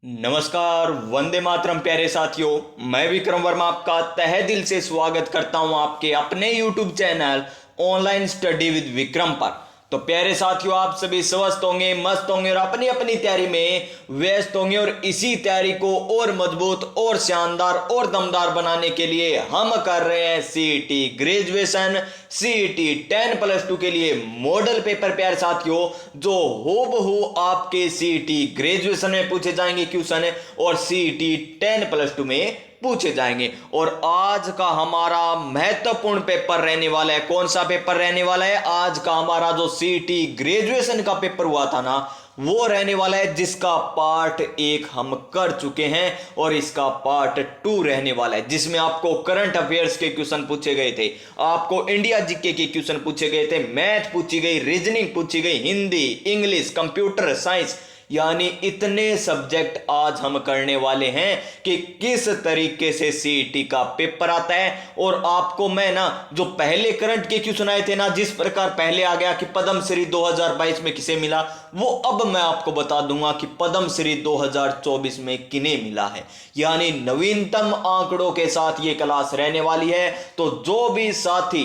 नमस्कार, वंदे मातरम प्यारे साथियों। मैं विक्रम वर्मा आपका तहे दिल से स्वागत करता हूं आपके अपने YouTube channel online study with Vikram पर। तो प्यारे साथियों, आप सभी स्वस्थ होंगे, मस्त होंगे और अपनी अपनी तैयारी में व्यस्त होंगे। और इसी तैयारी को और मजबूत और शानदार और दमदार बनाने के लिए हम कर रहे हैं सीईटी ग्रेजुएशन, सीईटी 10+2 के लिए मॉडल पेपर। प्यारे साथियों, जो हूबहू आपके सीईटी ग्रेजुएशन में पूछे जाएंगे क्वेश्चन और सीईटी 10+2 में पूछे जाएंगे। और आज का हमारा महत्वपूर्ण पेपर रहने वाला है। कौन सा पेपर रहने वाला है? आज का हमारा जो सीईटी ग्रेजुएशन का पेपर हुआ था ना, वो रहने वाला है, जिसका पार्ट 1 हम कर चुके हैं और इसका पार्ट 2 रहने वाला है, जिसमें आपको करंट अफेयर्स के क्वेश्चन पूछे गए थे, आपको इंडिया जीके के क्वेश्चन पूछे गए थे, मैथ पूछी गई, रीजनिंग पूछी गई, हिंदी, इंग्लिश, कंप्यूटर साइंस, यानी इतने सब्जेक्ट आज हम करने वाले हैं कि किस तरीके से सीईटी का पेपर आता है। और आपको मैं ना, जो पहले करंट के क्वेश्चन आए थे ना, जिस प्रकार पहले आ गया कि पद्मश्री 2022 में किसे मिला, वो अब मैं आपको बता दूंगा कि पद्मश्री 2024 में किन्हें मिला है। यानी नवीनतम आंकड़ों के साथ ये क्लास रहने वाली है। तो जो भी साथी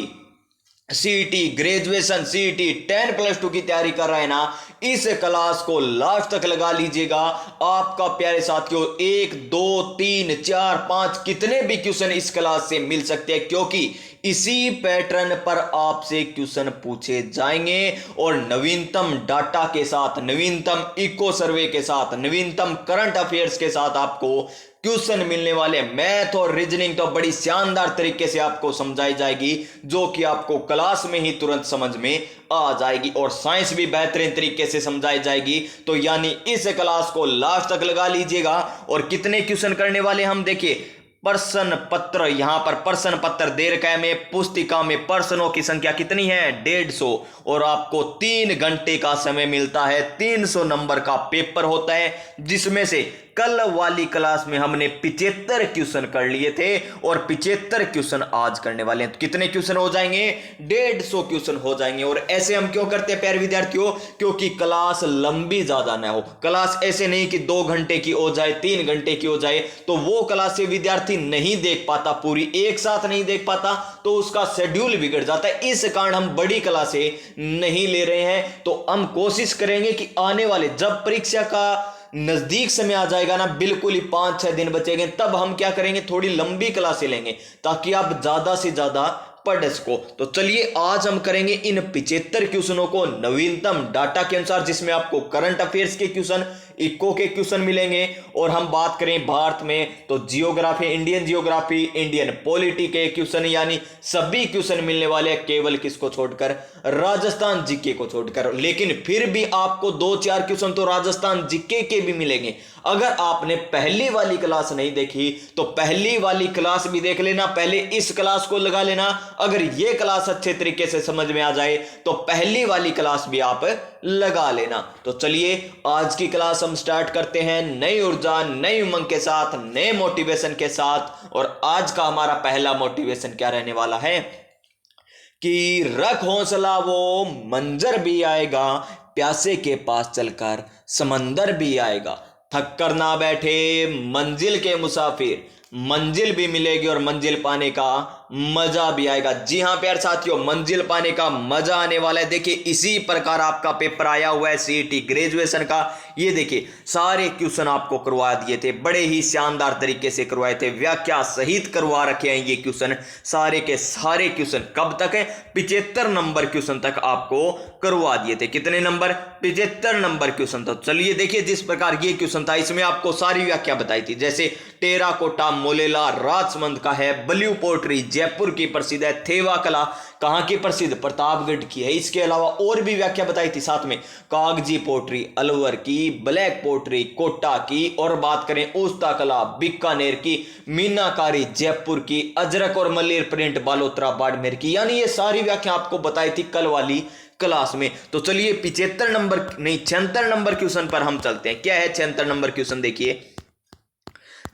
सीईटी ग्रेजुएशन, सीईटी 10+2 की तैयारी कर रहे हैं ना, इस क्लास को लास्ट तक लगा लीजिएगा। आपका प्यारे साथियों 1, 2, 3, 4, 5 कितने भी क्वेश्चन इस क्लास से मिल सकते हैं, क्योंकि इसी पैटर्न पर आपसे क्वेश्चन पूछे जाएंगे। और नवीनतम डाटा के साथ, नवीनतम इको सर्वे के साथ, नवीनतम करंट अफेयर्स के साथ आपको क्वेश्चन मिलने वाले। मैथ और रीजनिंग तो बड़ी शानदार तरीके से आपको समझाई जाएगी, जो कि आपको क्लास में ही तुरंत समझ में आ जाएगी। और साइंस भी बेहतरीन तरीके से समझाई जाएगी। तो यानी इस क्लास को लास्ट तक लगा लीजिएगा। और कितने क्वेश्चन करने वाले हम देखिए, प्रश्न पत्र, यहां पर प्रश्न पत्र दे रखा है में, पुस्तिका में प्रश्नों की संख्या कितनी है? 150। और आपको 3 घंटे का समय मिलता है। 300 नंबर का पेपर होता है, जिसमें से कल वाली क्लास में हमने 75 क्वेश्चन कर लिए थे और 75 क्वेश्चन आज करने वाले हैं। तो कितने क्वेश्चन हो जाएंगे? 150 क्वेश्चन हो जाएंगे। और ऐसे हम क्यों करते हैं प्यारे विद्यार्थियों? क्योंकि क्लास लंबी ज्यादा ना हो। क्लास ऐसे नहीं कि 2 घंटे की हो जाए, 3 घंटे की हो जाए, तो वो क्लास से विद्यार्थी नहीं देख पाता, पूरी एक साथ नहीं देख पाता, तो उसका शेड्यूल बिगड़ जाता है। इस कारण हम बड़ी क्लासें नहीं ले रहे हैं। तो हम कोशिश करेंगे कि आने वाले, जब परीक्षा का नजदीक समय आ जाएगा ना, बिल्कुल ही 5-6 दिन बचेंगे, तब हम क्या करेंगे, थोड़ी लंबी क्लासें लेंगे, ताकि आप ज्यादा से ज्यादा पढ़ सको। तो चलिए आज हम करेंगे इन 75 क्वेश्चनों को नवीनतम डाटा के अनुसार, जिसमें आपको करंट अफेयर्स के क्वेश्चन, इको के क्वेश्चन मिलेंगे। और हम बात करें भारत में तो जियोग्राफी, इंडियन पॉलिटी के क्वेश्चन, यानी सभी क्वेश्चन मिलने वाले हैं, केवल किसको छोड़कर? राजस्थान जीके को छोड़कर। लेकिन फिर भी आपको 2-4 क्वेश्चन तो राजस्थान जीके के भी मिलेंगे। अगर आपने पहली वाली क्लास नहीं देखी तो पहली वाली क्लास भी देख लेना, पहले इस क्लास को लगा लेना। अगर यह क्लास अच्छे तरीके से समझ में आ जाए तो पहली वाली क्लास भी आप लगा लेना। तो चलिए आज की क्लास हम स्टार्ट करते हैं नई ऊर्जा, नई उमंग के साथ, नए मोटिवेशन के साथ। और आज का हमारा पहला मोटिवेशन क्या रहने वाला है कि रख हौसला, वो मंजर भी आएगा, प्यासे के पास चलकर समंदर भी आएगा। थक कर ना बैठे मंजिल के मुसाफिर, मंजिल भी मिलेगी और मंजिल पाने का मजा भी आएगा। जी हां प्यारे साथियों, मंजिल पाने का मजा आने वाला है। देखिए इसी प्रकार आपका पेपर आया हुआ है सीईटी ग्रेजुएशन का। ये देखिए सारे क्वेश्चन आपको करवा दिए थे, बड़े ही शानदार तरीके से करवाए थे, व्याख्या सहित करवा रखे हैं ये क्वेश्चन। सारे के सारे क्वेश्चन कब तक है? 75 नंबर क्वेश्चन तक आपको करवा दिए थे। कितने नंबर? 75 number question. तो चलिए देखिए, जिस प्रकार ये क्वेश्चन था, इसमें आपको सारी व्याख्या बताई थी। जैसे टेराकोटा मोलेला राजसमंद का है, ब्लू पोट्री जयपुर की प्रसिद्ध है, थेवा कला कहां की प्रसिद्ध? प्रतापगढ़ की है। इसके अलावा और भी व्याख्या बताई थी साथ में, कागजी पोट्री अलवर की, ब्लैक पोट्री कोटा की, और बात करें उस्ता कला बीकानेर की, मीनाकारी जयपुर की, अजरक और मलेर प्रिंट बालोतरा बाड़मेर की। यानी ये सारी व्याख्या आपको बताई थी कल वाली क्लास में। तो चलिए 75 नंबर नहीं 76 नंबर क्वेश्चन पर हम चलते हैं। क्या है 76 नंबर क्वेश्चन? देखिए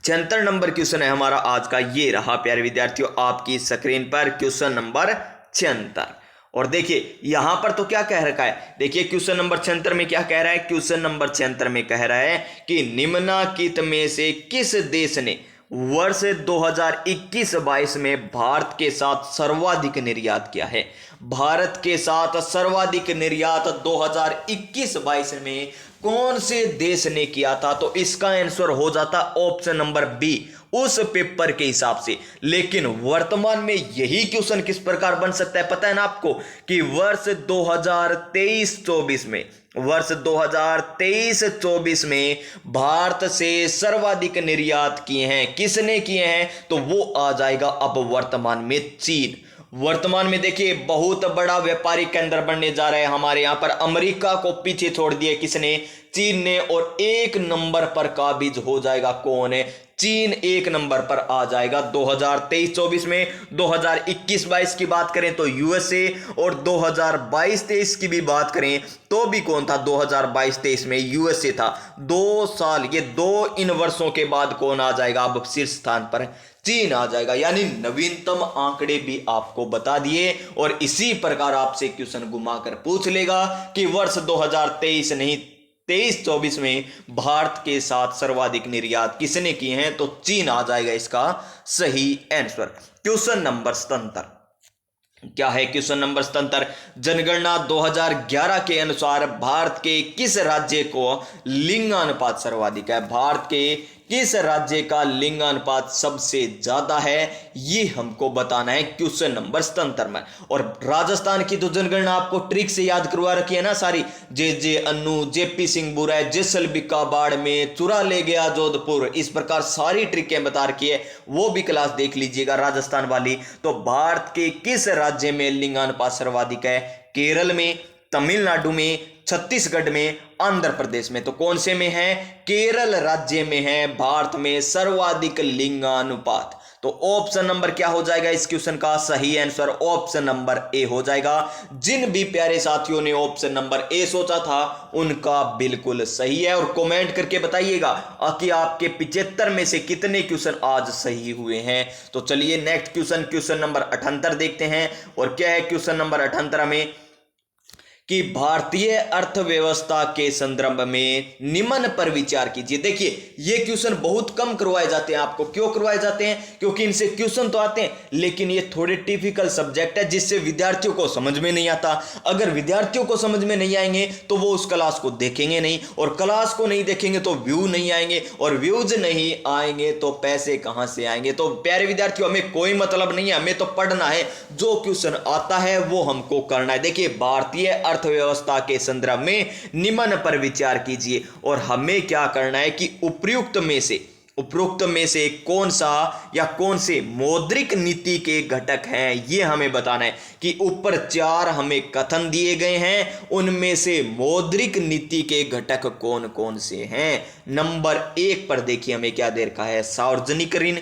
76 नंबर क्वेश्चन है हमारा आज का, ये रहा प्यारे विद्यार्थियों आपकी स्क्रीन पर क्वेश्चन नंबर 76। और देखिए यहां पर तो क्या कह रखा है, देखिए क्वेश्चन नंबर 76 में क्या कह रहा है, क्वेश्चन नंबर 76 में कह रहा है कि निम्नलिखित में से किस देश ने वर्ष 2021-22 में भारत के साथ सर्वाधिक निर्यात किया है। भारत के साथ सर्वाधिक निर्यात 2021-22 में कौन से देश ने किया था, तो इसका आंसर हो जाता ऑप्शन नंबर बी उस पेपर के हिसाब से। लेकिन वर्तमान में यही क्वेश्चन किस प्रकार बन सकता है पता है ना आपको, कि वर्ष 2023-24 में, वर्ष 2023-24 में भारत से सर्वाधिक निर्यात किए हैं, किसने किए हैं, तो वो आ जाएगा अब वर्तमान में चीन। वर्तमान में देखिए बहुत बड़ा व्यापारिक केंद्र बनने जा रहा है हमारे यहाँ पर, अमेरिका को पीछे छोड़ दिया किसने, चीन ने, और एक नंबर पर काबिज हो जाएगा कौन है, चीन एक नंबर पर आ जाएगा 2023-24 में। 2021-22 की बात करें तो यूएसए, और 2022-23 की भी बात करें तो भी कौन था, 2022-23 में यूएसए था। 2 साल, ये 2 इन वर्षों के बाद कौन आ जाएगा अब शीर्ष स्थान पर, चीन आ जाएगा। यानी नवीनतम आंकड़े भी आपको बता दिए, और इसी प्रकार आपसे क्वेश्चन घुमाकर पूछ लेगा कि वर्ष 2023 नहीं 23-24 में भारत के साथ सर्वाधिक निर्यात किसने किए हैं, तो चीन आ जाएगा इसका सही आंसर। क्वेश्चन नंबर 77 क्या है, क्वेश्चन नंबर 77, जनगणना 2011 के अनुसार भारत के किस राज्य को लिंगानुपात सर्वाधिक है, भारत के किस राज्य का लिंगानुपात सबसे ज्यादा है, ये हमको बताना है क्वेश्चन नंबर 77 में। और राजस्थान की तो जनगणना आपको ट्रिक से याद करवा रखी है ना सारी, जे अन्नू, जेपी सिंह बुरा, जैसलबिका बाड़मेर, चुरा ले गया जोधपुर, इस प्रकार सारी ट्रिकें बता रखी है, वो भी क्लास देख लीजिएगा राजस्थान वाली। तो भारत के किस राज्य में लिंगानुपात सर्वाधिक है, केरल में, तमिलनाडु में, छत्तीसगढ़ में, आंध्र प्रदेश में, तो कौन से में है, केरल राज्य में है भारत में सर्वाधिक लिंगानुपात। तो ऑप्शन नंबर क्या हो जाएगा इस क्वेश्चन का सही आंसर, ऑप्शन नंबर ए हो जाएगा। जिन भी प्यारे साथियों ने ऑप्शन नंबर ए सोचा था उनका बिल्कुल सही है, और कमेंट करके बताइएगा कि आपके 75 में से कितने क्वेश्चन आज सही हुए हैं। तो चलिए नेक्स्ट क्वेश्चन, क्वेश्चन नंबर 78 देखते हैं। और क्या है क्वेश्चन नंबर 78 में, कि भारतीय अर्थव्यवस्था के संदर्भ में निम्न पर विचार कीजिए। देखिए ये क्वेश्चन बहुत कम करवाए जाते हैं आपको, क्यों करवाए जाते हैं, क्योंकि इनसे क्वेश्चन तो आते हैं लेकिन ये थोड़े टिपिकल सब्जेक्ट है जिससे विद्यार्थियों को समझ में नहीं आता। अगर विद्यार्थियों को समझ में नहीं आएंगे तो वो उस क्लास को देखेंगे नहीं, और क्लास को नहीं देखेंगे तो व्यू नहीं आएंगे, और व्यूज नहीं आएंगे तो पैसे कहां से आएंगे। तो प्यारे विद्यार्थियों हमें कोई मतलब नहीं है, हमें तो पढ़ना है, जो क्वेश्चन आता है वो हमको करना है। देखिए भारतीय अर्थव्यवस्था के संदर्भ में निम्न पर विचार कीजिए, और हमें क्या करना है कि उपयुक्त में से कौन सा या कौन से मौद्रिक नीति के घटक हैं ये हमें बताना है। कि ऊपर 4 हमें कथन दिए गए हैं, उनमें से मौद्रिक नीति के घटक कौन कौन से हैं। नंबर 1 पर देखिए हमें क्या दे रखा है, सार्वजनिक ऋण।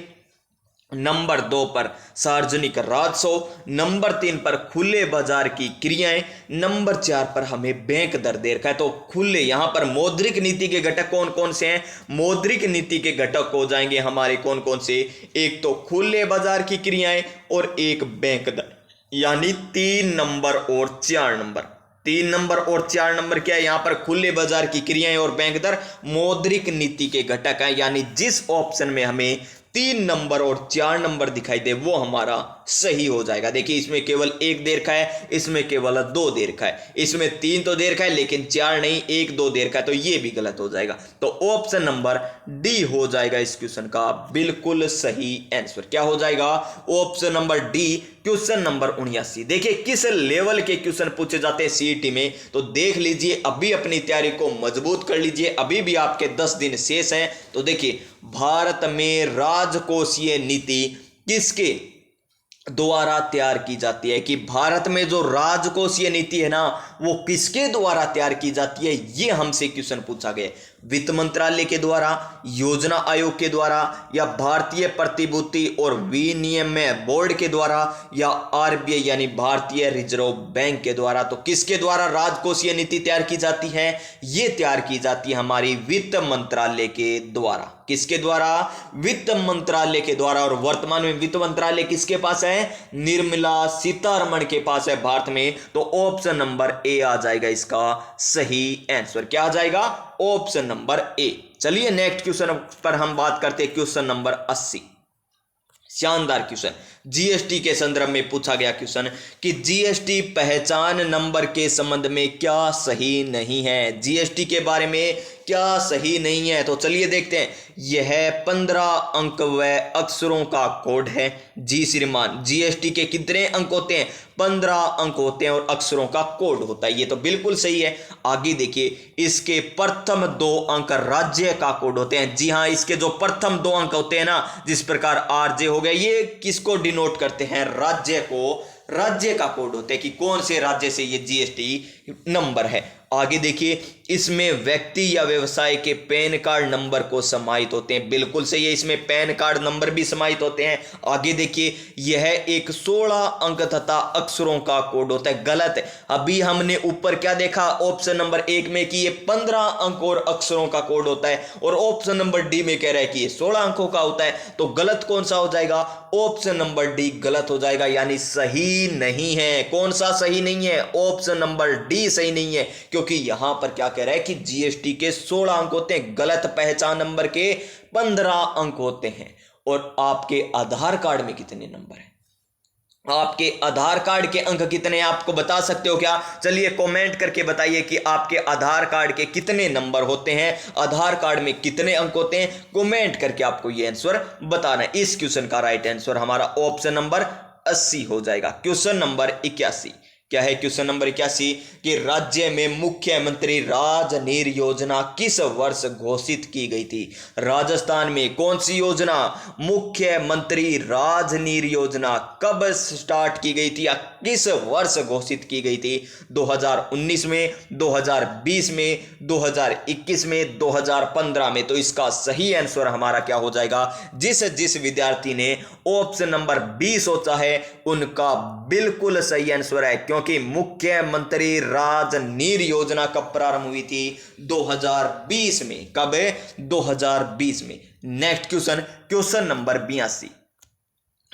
नंबर 2 पर सार्वजनिक राजस्व। नंबर 3 पर खुले बाजार की क्रियाएं। नंबर 4 पर हमें बैंक दर दे रखा है। तो खुले, यहां पर मौद्रिक नीति के घटक कौन कौन से हैं, मौद्रिक नीति के घटक हो जाएंगे हमारे कौन कौन से, एक तो खुले बाजार की क्रियाएं और एक बैंक दर, यानी 3 नंबर और 4 नंबर। 3 नंबर और 4 नंबर क्या है, यहां पर खुले बाजार की क्रियाएं और बैंक दर मौद्रिक नीति के घटक है, यानी जिस ऑप्शन में हमें 3 नंबर और 4 नंबर दिखाई दे वो हमारा सही हो जाएगा। देखिए इसमें केवल 1 दे रखा है, इसमें केवल 2 दे रखा है, इसमें 3 तो दे रखा है लेकिन 4 नहीं, 1 2 दे रखा है, तो ये भी गलत हो जाएगा। तो ऑप्शन नंबर डी हो जाएगा इस क्वेश्चन का बिल्कुल सही आंसर। क्या हो जाएगा, option number D, question number 79। देखिए किस लेवल के क्वेश्चन पूछे जाते हैं सीईटी में, तो देख लीजिए, अभी अपनी तैयारी को मजबूत कर लीजिए, अभी भी आपके 10 दिन शेष हैं। तो देखिए भारत में राजकोषीय नीति किसके द्वारा तैयार की जाती है, कि भारत में जो राजकोषीय नीति है ना वो किसके द्वारा तैयार की जाती है, ये हमसे क्वेश्चन पूछा गया। वित्त मंत्रालय के द्वारा, योजना आयोग के द्वारा, या भारतीय प्रतिभूति और विनिमय बोर्ड के द्वारा, या आरबीआई यानी भारतीय रिजर्व बैंक के द्वारा। तो किसके द्वारा राजकोषीय नीति तैयार की जाती है? ये तैयार की जाती है हमारी वित्त मंत्रालय के द्वारा। किसके द्वारा? वित्त मंत्रालय के द्वारा। और वर्तमान में वित्त मंत्रालय किसके पास है? निर्मला सीतारमण के पास है भारत में। तो ऑप्शन नंबर ए आ जाएगा इसका सही आंसर। क्या आ जाएगा? ऑप्शन नंबर ए। चलिए नेक्स्ट क्वेश्चन पर हम बात करते हैं, क्वेश्चन नंबर 80। शानदार क्वेश्चन, जीएसटी के संदर्भ में पूछा गया क्वेश्चन कि जीएसटी पहचान नंबर के संबंध में क्या सही नहीं है? जीएसटी के बारे में क्या सही नहीं है? तो चलिए देखते हैं। यह 15 अंक व अक्षरों का कोड है। जी श्रीमान, जीएसटी के कितने अंक होते हैं? 15 अंक होते हैं और अक्षरों का कोड होता है। ये तो बिल्कुल सही है। आगे देखिए, इसके प्रथम 2 अंक राज्य का कोड होते हैं। जी हाँ, इसके जो प्रथम 2 अंक होते हैं ना, जिस प्रकार आरजे हो गया, ये किसको डिनोट करते हैं? राज्य को। राज्य का कोड होते हैं कि कौन से राज्य से ये जीएसटी नंबर है। आगे देखिए, इसमें व्यक्ति या व्यवसाय के पैन कार्ड नंबर को समाहित होते हैं। बिल्कुल सही है, इसमें पैन कार्ड नंबर भी समाहित होते हैं। आगे देखिए, यह एक 16 अंक तथा अक्षरों का कोड होता है। गलत है। अभी हमने ऊपर क्या देखा ऑप्शन नंबर 1 में कि ये 15 अंक और अक्षरों का कोड होता है, और ऑप्शन नंबर डी में कह रहा है कि ये 16 अंकों का होता है। तो गलत कौन सा हो जाएगा? ऑप्शन नंबर डी गलत हो जाएगा, यानी सही नहीं है। कौन सा सही नहीं है? ऑप्शन नंबर डी सही नहीं है, क्योंकि यहां पर क्या कह रहा है कि जीएसटी के 16 अंक होते हैं, गलत पहचान नंबर के 15 अंक होते हैं। और आपके आधार कार्ड में कितने नंबर हैं? आपके आधार कार्ड के अंक कितने हैं? आपको बता सकते हो क्या? चलिए कमेंट करके बताइए कि आपके आधार कार्ड के कितने नंबर होते हैं, आधार कार्ड में कितने अंक होते हैं। कमेंट करके आपको ये आंसर बताना है। इस क्वेश्चन का राइट आंसर हमारा ऑप्शन नंबर 80 हो जाएगा। क्वेश्चन नंबर 81 क्या है? क्वेश्चन नंबर 81 कि राज्य में मुख्यमंत्री राजनीर योजना किस वर्ष घोषित की गई थी? राजस्थान में कौन सी योजना? मुख्यमंत्री राजनीर योजना कब स्टार्ट की गई थी या किस वर्ष घोषित की गई थी? 2019 में, 2020 में, 2021 में, 2015 में। तो इसका सही आंसर हमारा क्या हो जाएगा? जिस विद्यार्थी ने ऑप्शन नंबर 20 सोचा है उनका बिल्कुल सही आंसर है, क्योंकि मुख्यमंत्री राजनीर योजना कब प्रारंभ हुई थी? 2020 में। कब? 2020 में। नेक्स्ट क्वेश्चन, क्वेश्चन नंबर 82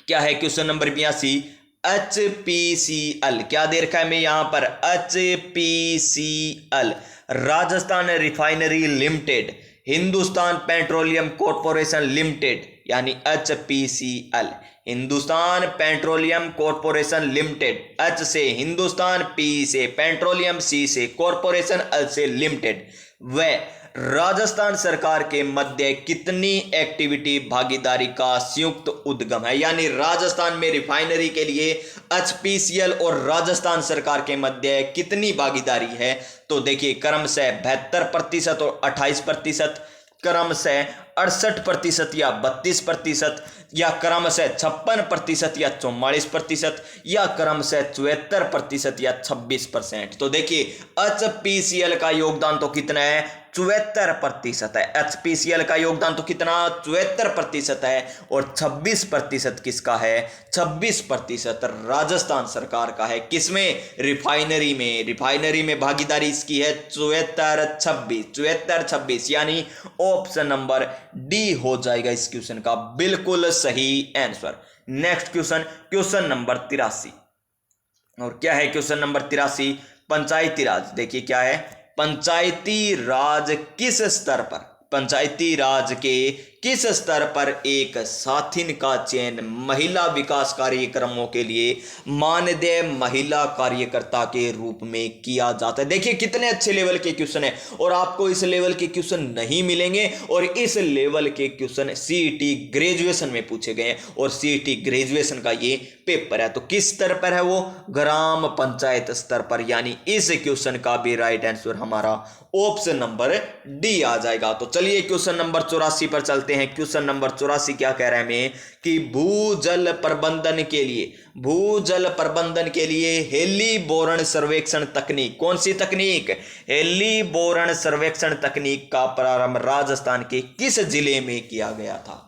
क्या है? क्वेश्चन नंबर 82 HPCL क्या दे रखा है मैं यहां पर? HPCL Rajasthan refinery limited, Hindustan petroleum corporation limited, यानी HPCL, Hindustan petroleum corporation limited. H से हिंदुस्तान, P से पेट्रोलियम, C से कॉर्पोरेशन, L से लिमिटेड। वह राजस्थान सरकार के मध्य कितनी एक्टिविटी भागीदारी का संयुक्त उद्गम है? यानी राजस्थान में रिफाइनरी के लिए HPCL और राजस्थान सरकार के मध्य कितनी भागीदारी है? तो देखिए, क्रमशः 72% और 28%, क्रमशः 68% या 32%, या क्रमशः 56% या 44%, या क्रमशः 74% या 26%। तो देखिए, HPCL का योगदान तो कितना है? 74% है। HPCL का योगदान तो कितना? 74% है। और 26% किसका है? 26% राजस्थान सरकार का है। किसमें? रिफाइनरी में। रिफाइनरी में भागीदारी इसकी है 74-26, यानी ऑप्शन नंबर डी हो जाएगा इस क्वेश्चन का बिल्कुल सही answer. Next question, question number 83 और क्या है? क्वेश्चन नंबर 83 पंचायती राज। देखिए क्या है? पंचायती राज किस स्तर पर, पंचायती राज के किस स्तर पर एक साथिन का चयन महिला विकास कार्यक्रमों के लिए मानदेय महिला कार्यकर्ता के रूप में किया जाता है? देखिए कितने अच्छे लेवल के क्वेश्चन है, और आपको इस लेवल के क्वेश्चन नहीं मिलेंगे। और इस लेवल के क्वेश्चन सीईटी ग्रेजुएशन में पूछे गए हैं, और सीईटी ग्रेजुएशन का ये पेपर है। तो किस स्तर पर है वो? ग्राम पंचायत स्तर पर, यानी इस क्वेश्चन का भी राइट आंसर हमारा ऑप्शन नंबर डी आ जाएगा। तो चलिए क्वेश्चन नंबर 84 पर चलते हैं। क्वेश्चन नंबर 84 क्या कह रहा है हमें कि भूजल प्रबंधन के लिए हेली बोरण सर्वेक्षण तकनीक, कौन सी तकनीक? हेली बोरण सर्वेक्षण तकनीक का प्रारंभ राजस्थान के किस जिले में किया गया था?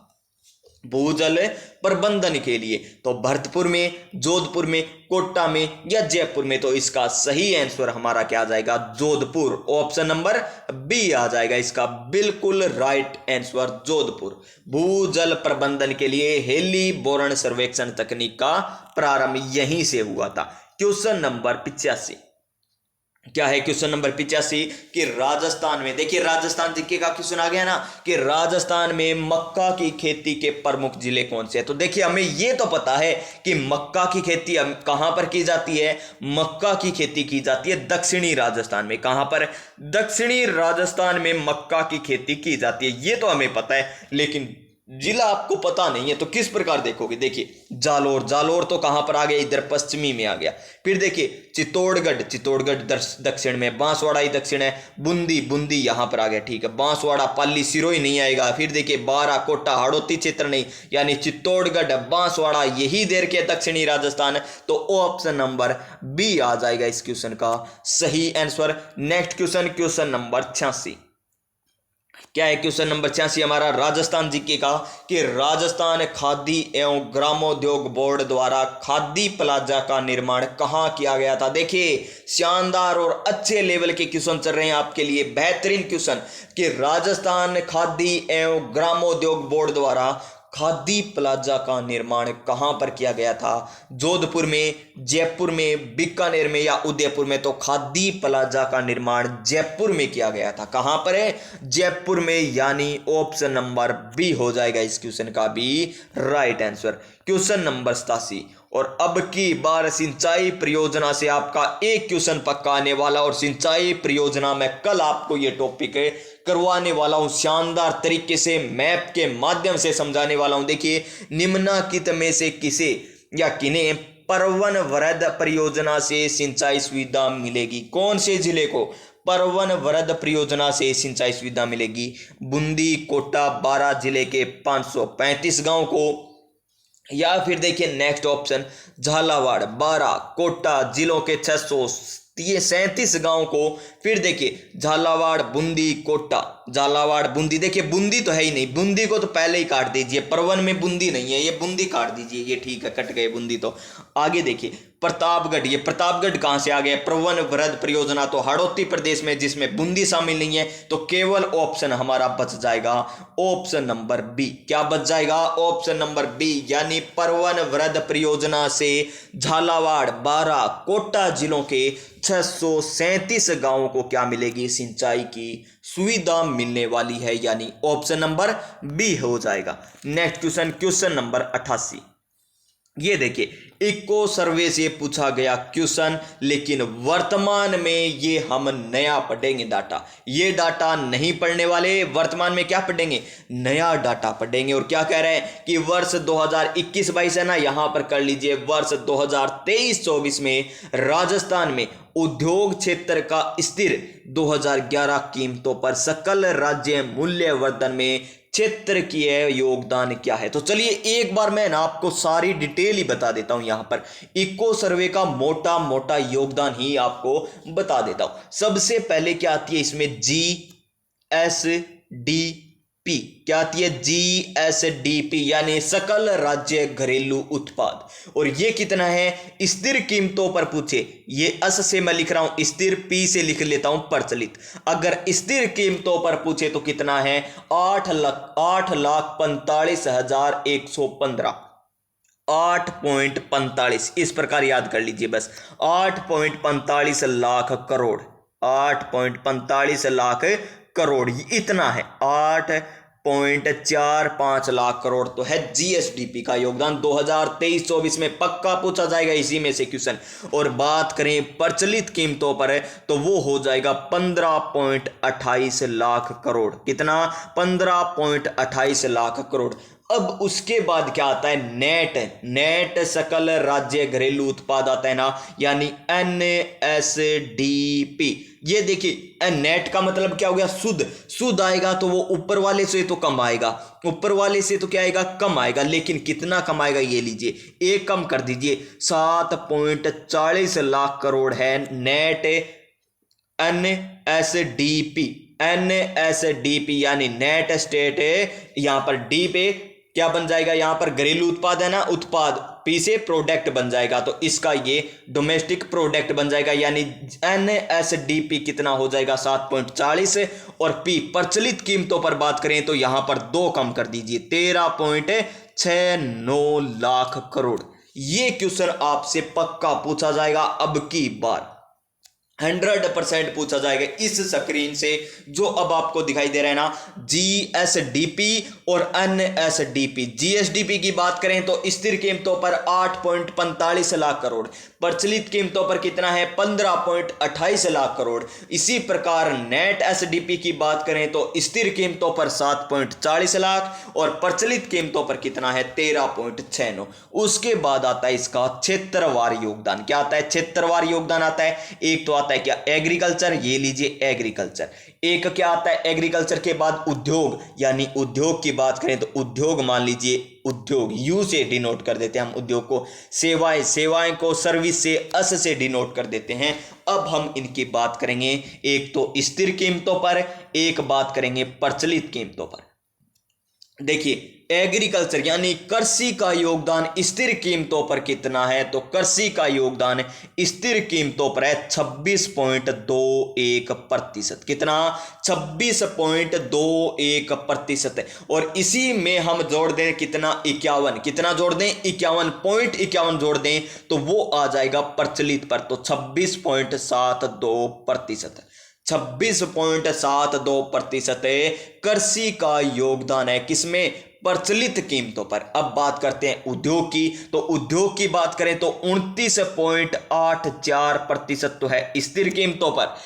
भूजल प्रबंधन के लिए तो भरतपुर में, जोधपुर में, कोटा में या जयपुर में? तो इसका सही आंसर हमारा क्या आ जाएगा? जोधपुर। ऑप्शन नंबर बी आ जाएगा इसका बिल्कुल राइट आंसर, जोधपुर। भूजल प्रबंधन के लिए हेली बोरण सर्वेक्षण तकनीक का प्रारंभ यहीं से हुआ था। क्वेश्चन नंबर 85 क्या है? क्वेश्चन नंबर 85 कि राजस्थान में, देखिए राजस्थान जीके का क्वेश्चन आ गया ना कि राजस्थान में मक्का की खेती के प्रमुख जिले कौन से हैं। तो देखिए हमें ये तो पता है कि मक्का की खेती कहां पर की जाती है? मक्का की खेती की जाती है दक्षिणी राजस्थान में। कहां पर? दक्षिणी राजस्थान में मक्का की खेती की जाती है, ये तो हमें पता है, लेकिन जिला आपको पता नहीं है तो किस प्रकार देखोगे? देखिए जालोर तो कहां पर आ गया? इधर पश्चिमी में आ गया। फिर देखिए चित्तौड़गढ़ दक्षिण में, बांसवाड़ा ही दक्षिण है, बूंदी यहां पर आ गया, ठीक है। बांसवाड़ा, पाली, सिरोही नहीं आएगा। फिर देखिए बारा, कोटा, हाड़ौती क्षेत्र नहीं, यानी चित्तौड़गढ़, बांसवाड़ा यही देर के दक्षिणी राजस्थान। तो ऑप्शन नंबर बी आ जाएगा इस क्वेश्चन का सही आंसर। नेक्स्ट क्वेश्चन नंबर 86 क्या है? क्वेश्चन नंबर 86 हमारा राजस्थान जीके का कि राजस्थान खादी एवं ग्रामोद्योग बोर्ड द्वारा खादी प्लाजा का निर्माण कहां किया गया था? देखिए शानदार और अच्छे लेवल के क्वेश्चन चल रहे हैं आपके लिए, बेहतरीन क्वेश्चन कि राजस्थान खादी एवं ग्रामोद्योग बोर्ड द्वारा खादी प्लाजा का निर्माण कहां पर किया गया था? जोधपुर में, जयपुर में, बीकानेर में या उदयपुर में? तो खादी प्लाजा का निर्माण जयपुर में किया गया था। कहां पर है? जयपुर में, यानी ऑप्शन नंबर बी हो जाएगा इस क्वेश्चन का भी राइट आंसर। क्वेश्चन नंबर 87 और अब की बार सिंचाई परियोजना से आपका एक क्वेश्चन पक्का आने वाला, और सिंचाई परियोजना में कल आपको ये टॉपिक करवाने वाला हूं, शानदार तरीके से मैप के माध्यम से समझाने वाला हूं। देखिए निम्नलिखित में से किसे या किन्हें परवन वृद्ध परियोजना से सिंचाई सुविधा मिलेगी? कौन से जिले को परवन वृद्ध परियोजना से सिंचाई सुविधा मिलेगी? बूंदी, कोटा, बारा जिले के 535 गांव को, या फिर देखिए नेक्स्ट ऑप्शन झालावाड़, बारा, कोटा जिलों के 637 गांव को। फिर देखिए झालावाड़, बूंदी, कोटा, झालावाड़, बूंदी। देखिए बूंदी तो है ही नहीं, बूंदी को तो पहले ही काट दीजिए, परवन में बूंदी नहीं है, ये बूंदी काट दीजिए, ये ठीक है, कट गए बूंदी। तो आगे देखिए प्रतापगढ़, ये प्रतापगढ़ कहां से आ गया? परवन वृद्ध परियोजना तो हाड़ौती प्रदेश में, जिसमें बूंदी शामिल नहीं है। तो केवल ऑप्शन हमारा बच जाएगा ऑप्शन नंबर बी। क्या बच जाएगा? ऑप्शन नंबर बी, यानी परवन वृद्ध परियोजना से झालावाड़, बारा, कोटा जिलों के 637 गांवों को क्या मिलेगी? सिंचाई की सुविधा मिलने वाली है, यानी ऑप्शन नंबर बी हो जाएगा। नेक्स्ट क्वेश्चन नंबर 88 ये देखिए इको सर्वे से पूछा गया क्वेश्चन, लेकिन वर्तमान में ये हम नया पढ़ेंगे डाटा। ये डाटा नहीं पढ़ने वाले, वर्तमान में क्या पढ़ेंगे? नया डाटा पढ़ेंगे। और क्या कह रहे हैं कि वर्ष 2021-22 है ना, यहां पर कर लीजिए, वर्ष 2023-24 में राजस्थान में उद्योग क्षेत्र का स्थिर 2011 कीमतों पर सकल राज्य मूल्यवर्धन में क्षेत्र की योगदान क्या है? तो चलिए एक बार मैं ना आपको सारी डिटेल ही बता देता हूं। यहां पर इको सर्वे का मोटा मोटा योगदान ही आपको बता देता हूं। सबसे पहले क्या आती है इसमें? GSDP। क्या आती है? GSDP यानी सकल राज्य घरेलू उत्पाद। और ये कितना है? स्थिर कीमतों पर पूछे, ये अस से मैं लिख रहा हूं, स्थिर पी से लिख लेता हूं प्रचलित। अगर स्थिर कीमतों पर पूछे तो कितना है? 8,45,115। 8.45 इस प्रकार याद कर लीजिए बस, 8.45 लाख करोड़, 8.45 लाख करोड़ इतना है, 8.45 लाख करोड़ तो है जीएसडीपी का योगदान। 2023-24 में पक्का पूछा जाएगा इसी में से क्वेश्चन। और बात करें प्रचलित कीमतों पर तो वो हो जाएगा 15.28 लाख करोड़। कितना? 15.28 लाख करोड़। अब उसके बाद क्या आता है, नेट, नेट सकल राज्य घरेलू उत्पाद आता है ना, यानी NSDP। ये देखिए नेट का मतलब क्या हो गया, शुद्ध, शुद्ध आएगा तो वो ऊपर वाले से तो कम आएगा, ऊपर वाले से तो क्या आएगा, कम आएगा, लेकिन कितना कम आएगा ये लीजिए, एक कम कर दीजिए, 7.40 लाख करोड़ है नेट NSDP, NSDP यानी नेट स्टेट है, यहां पर डी पे क्या बन जाएगा, यहां पर घरेलू उत्पाद है ना, उत्पाद, पी से प्रोडक्ट बन जाएगा, तो इसका ये डोमेस्टिक प्रोडक्ट बन जाएगा, यानी NSDP कितना हो जाएगा 7.40, और पी प्रचलित कीमतों पर बात करें तो यहां पर 2 कम कर दीजिए, 13.69 लाख करोड़। ये क्वेश्चन आपसे पक्का पूछा जाएगा, अब की बार 100% पूछा जाएगा इस स्क्रीन से, जो अब आपको दिखाई दे रहा है ना, GSDP और NSDP। GSDP की बात करें तो स्थिर कीमतों पर 8.45 लाख करोड़, प्रचलित कीमतों पर कितना है, 15.28 लाख करोड़। इसी प्रकार नेट SDP की बात करें तो स्थिर कीमतों पर 7.40 लाख और प्रचलित कीमतों पर कितना है, 13.69। उसके बाद आता है इसका क्षेत्रवार योगदान। क्या आता है, क्षेत्रवार योगदान आता है, एक तो आता है क्या, एग्रीकल्चर, ये लीजिए एग्रीकल्चर, एक क्या आता है एग्रीकल्चर के बाद उद्योग, यानी उद्योग की बात करें तो उद्योग, मान लीजिए उद्योग, यू से डिनोट कर देते हैं हम उद्योग को, सेवाएं, सेवाएं को सर्विस से, अस से डिनोट कर देते हैं। अब हम इनकी बात करेंगे, एक तो स्थिर कीमतों पर, एक बात करेंगे प्रचलित कीमतों पर। देखिए एग्रीकल्चर यानी कृषि का योगदान स्थिर कीमतों पर कितना है, तो कृषि का योगदान स्थिर कीमतों पर है 26.21%। कितना, 26.21% है, और इसी में हम जोड़ दें कितना, 51, कितना जोड़ दें, 51.51 जोड़ दें तो वो आ जाएगा प्रचलित पर, तो 26.72% है। 26.72% कृषि का योगदान है, किसमें, प्रचलित कीमतों पर। अब बात करते हैं उद्योग की, तो उद्योग की बात करें तो 29.84% तो है स्थिर कीमतों पर,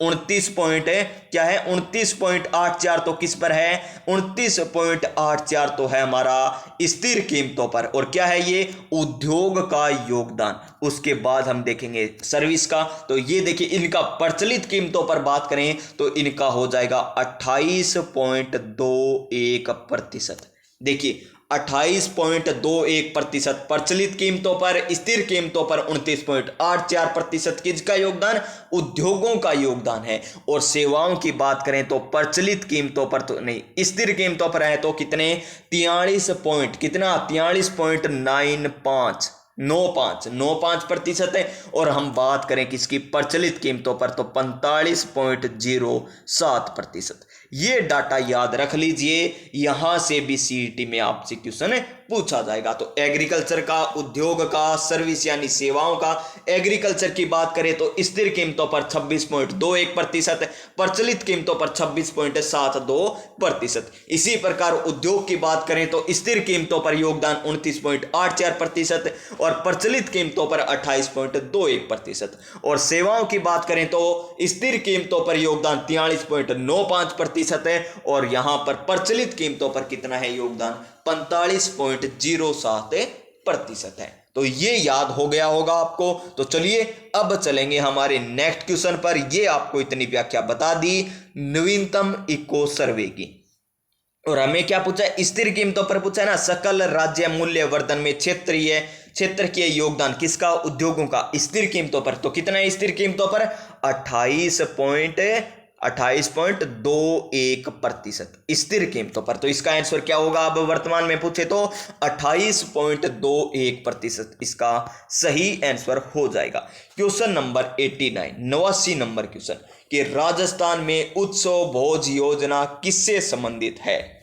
29 पॉइंट है, क्या है 29.84 तो किस पर है, 29.84 तो है हमारा स्थिर कीमतों पर, और क्या है ये, उद्योग का योगदान। उसके बाद हम देखेंगे सर्विस का, तो ये देखिए इनका प्रचलित कीमतों पर बात करें तो इनका हो जाएगा 28.21%। देखिए 28.21% प्रचलित कीमतों पर, स्थिर कीमतों पर 29.84% किसका योगदान, उद्योगों का योगदान है। और सेवाओं की बात करें तो प्रचलित कीमतों पर तो नहीं, स्थिर कीमतों पर है तो कितने, 43 पॉइंट, कितना 43.95% है। और हम बात करें किसकी, प्रचलित कीमतों पर तो 45.07%। ये डाटा याद रख लीजिए, यहां से भी सीईटी में आपसे क्वेश्चन पूछा जाएगा। तो एग्रीकल्चर का, उद्योग का, सर्विस यानी सेवाओं का, एग्रीकल्चर की बात करें तो स्थिर कीमतों पर 26.21%, प्रचलित कीमतों पर 26.72%। इसी प्रकार उद्योग की बात करें तो स्थिर कीमतों पर योगदान 29.84% और प्रचलित कीमतों पर 28.21%। और सेवाओं की बात करें तो स्थिर कीमतों पर योगदान 43.95% है, और यहां पर प्रचलित कीमतों पर कितना है योगदान, 45.07% है। तो ये याद हो गया होगा आपको। तो चलिए अब चलेंगे हमारे नेक्स्ट क्वेश्चन पर। ये आपको इतनी व्याख्या बता दी नवीनतम इको सर्वे की, और हमें क्या पूछा है, स्थिर कीमतों पर पूछा है ना, सकल राज्य मूल्य वर्धन में क्षेत्रीय योगदान किसका, उद्योगों का, स्थिर कीमतों पर। तो कितना है स्थिर कीमतों पर, 28.21% स्थिर कीमतों पर। तो इसका आंसर क्या होगा, अब वर्तमान में पूछे तो 28.21% इसका सही आंसर हो जाएगा। क्वेश्चन नंबर 89, 89 नंबर क्वेश्चन, कि राजस्थान में उत्सव भोज योजना किससे संबंधित है।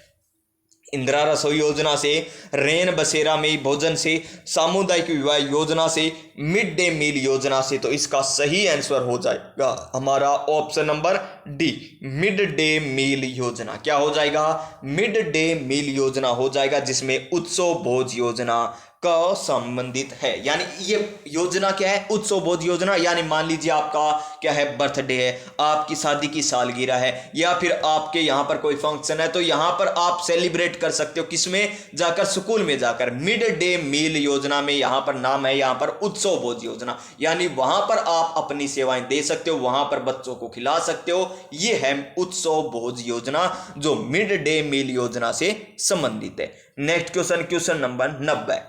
इंदिरा रसोई योजना से, रेन बसेरा में भोजन से, सामुदायिक विवाह योजना से, मिड डे मील योजना से। तो इसका सही आंसर हो जाएगा हमारा option number D, mid day meal योजना। क्या हो जाएगा, मिड डे मील योजना हो जाएगा, जिसमें उत्सव भोज योजना का संबंधित है। यानी ये योजना क्या है, उत्सव बोध योजना। यानी मान लीजिए आपका क्या है, बर्थडे है, आपकी शादी की सालगिरह है, या फिर आपके यहाँ पर कोई फंक्शन है, तो यहाँ पर आप सेलिब्रेट कर सकते हो किसमें जाकर, स्कूल में जाकर। मिड डे मील योजना में यहाँ पर नाम है यहाँ पर उत्सव बोध योजना। यानी वहां पर आप अपनी सेवाएं दे सकते हो, वहां पर बच्चों को खिला सकते हो। ये है उत्सव बोध योजना जो मिड डे मील योजना से संबंधित है। Next question, question number 90।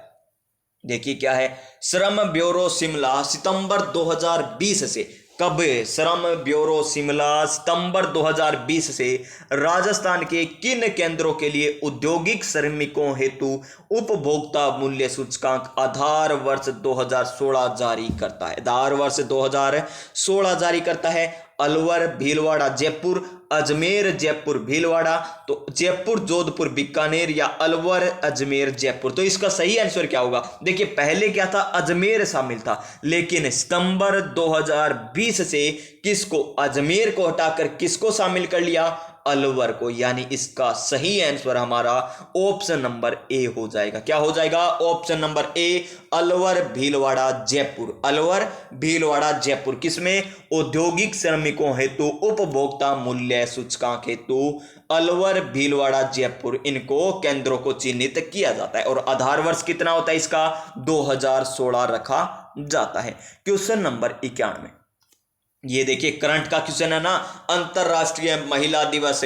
देखिए क्या है, श्रम ब्यूरो शिमला सितंबर 2020 से, कब, श्रम ब्यूरो शिमला सितंबर 2020 से राजस्थान के किन केंद्रों के लिए औद्योगिक श्रमिकों हेतु उपभोक्ता मूल्य सूचकांक आधार वर्ष 2016 जारी करता है। आधार वर्ष 2016 जारी करता है। अलवर, भीलवाड़ा, जयपुर, अजमेर, जयपुर, भीलवाड़ा, तो जयपुर, जोधपुर, बीकानेर, या अलवर, अजमेर, जयपुर। तो इसका सही आंसर क्या होगा? देखिए पहले क्या था, अजमेर शामिल था, लेकिन सितंबर 2020 से किसको, अजमेर को हटाकर किसको शामिल कर लिया, अलवर को। यानी इसका सही आंसर हमारा ऑप्शन नंबर ए हो जाएगा। क्या हो जाएगा? ऑप्शन नंबर ए, अलवर, भीलवाड़ा, जयपुर। अलवर, भीलवाड़ा, जयपुर किसमें, औद्योगिक श्रमिकों हेतु उपभोक्ता मूल्य सूचकांक हेतु अलवर, भीलवाड़ा, जयपुर, इनको केंद्रों को चिन्हित किया जाता है। और आधार वर्ष कितना होता है इसका, 2016 रखा जाता है। क्वेश्चन नंबर 91, ये देखिए करंट का क्वेश्चन है ना। अंतरराष्ट्रीय महिला दिवस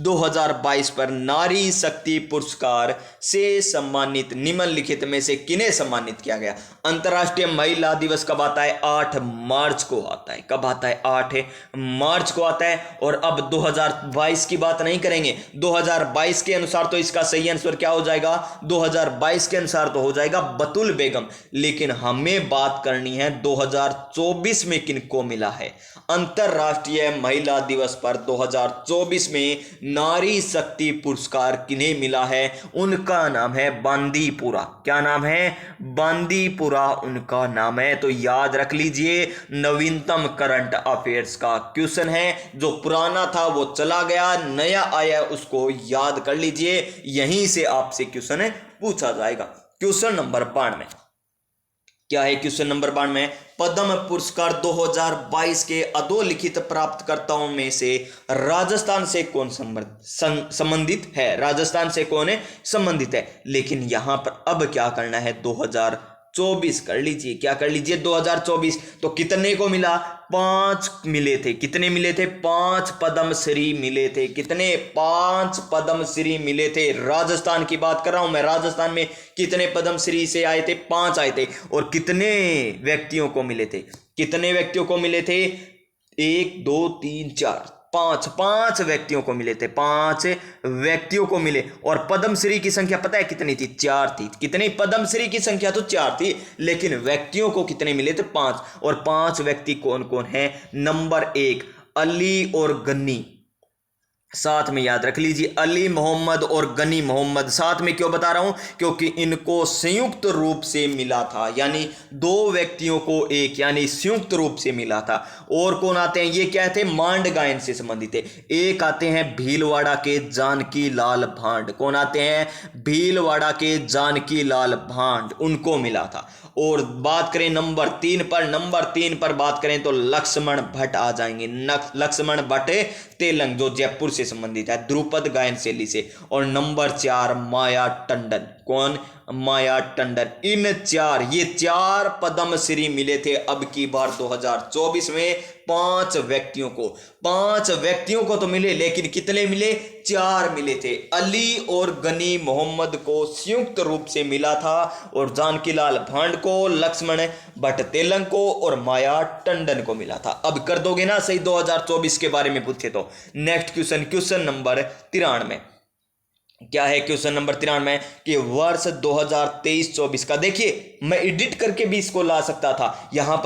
2022 पर नारी शक्ति पुरस्कार से सम्मानित निम्नलिखित में से किन्हें सम्मानित किया गया? अंतरराष्ट्रीय महिला दिवस कब आता है? 8 मार्च को आता है। कब आता है? 8 मार्च को आता है। और अब 2022 की बात नहीं करेंगे, 2022 के अनुसार तो इसका सही आंसर क्या हो जाएगा? 2022 के अनुसार तो हो जाएगा बतुल बेगम। लेकिन हमें बात करनी है 2024 में किनको मिला है। अंतरराष्ट्रीय महिला दिवस पर 2024 में नारी शक्ति पुरस्कार किन्हें मिला है? उनका नाम है बांदीपुरा। क्या नाम है? बांदीपुरा उनका नाम है। तो याद रख लीजिए, नवीनतम करंट अफेयर्स का क्वेश्चन है। जो पुराना था वो चला गया, नया आया उसको याद कर लीजिए, यहीं से आपसे क्वेश्चन पूछा जाएगा। क्वेश्चन नंबर 92, क्या है क्वेश्चन नंबर 92? पद्म पुरस्कार 2022 के अधोलिखित प्राप्तकर्ताओं में से राजस्थान से कौन संबंधित है? राजस्थान से कौन है संबंधित है? लेकिन यहां पर अब क्या करना है, 2024 कर लीजिए। क्या कर लीजिए? 2024। तो कितने को मिला? 5 मिले थे। कितने मिले थे? 5 पद्मश्री मिले थे। कितने? 5 पद्मश्री मिले थे। राजस्थान की बात कर रहा हूं मैं। राजस्थान में कितने पद्मश्री से आए थे? 5 आए थे। और कितने व्यक्तियों को मिले थे? कितने व्यक्तियों को मिले थे? 1 2 3 4 5 व्यक्तियों को मिले थे। 5 व्यक्तियों को मिले। और पद्मश्री की संख्या पता है कितनी थी? 4 थी। कितनी? पद्मश्री की संख्या तो 4 थी, लेकिन व्यक्तियों को कितने मिले थे? 5। और 5 व्यक्ति कौन कौन है? नंबर 1 अली और गनी, साथ में याद रख लीजिए, अली मोहम्मद और गनी मोहम्मद। साथ में क्यों बता रहा हूं? क्योंकि इनको संयुक्त रूप से मिला था। यानी 2 व्यक्तियों को एक, यानी संयुक्त रूप से मिला था। और कौन आते हैं? ये क्या थे? मांड गायन से संबंधित है। एक आते हैं भीलवाड़ा के जानकी लाल भांड। कौन आते हैं? भीलवाड़ा के जानकी लाल भांड, उनको मिला था। और बात करें नंबर 3 पर, नंबर 3 पर बात करें तो लक्ष्मण भट्ट आ जाएंगे। लक्ष्मण भट्ट तेलंग, जो जयपुर से संबंधित है, ध्रुपद गायन शैली से। और नंबर 4 माया टंडन। कौन? माया टंडन। इन 4, ये 4 पद्मश्री मिले थे अब की बार 2024 में 5 व्यक्तियों को। 5 व्यक्तियों को तो मिले, लेकिन कितने मिले? 4 मिले थे। अली और गनी मोहम्मद को संयुक्त रूप से मिला था, और जानकीलाल भांड को, लक्ष्मण भट्ट तेलंग को, और माया टंडन को मिला था। अब कर दोगे ना सही? 2024 के बारे में पूछे तो। नेक्स्ट क्वेश्चन, क्वेश्चन नंबर 93, क्या है क्वेश्चन नंबर 93? कि वर्ष 2023-24 का, देखिए मैं एडिट करके भी इसको ला सकता था। यहां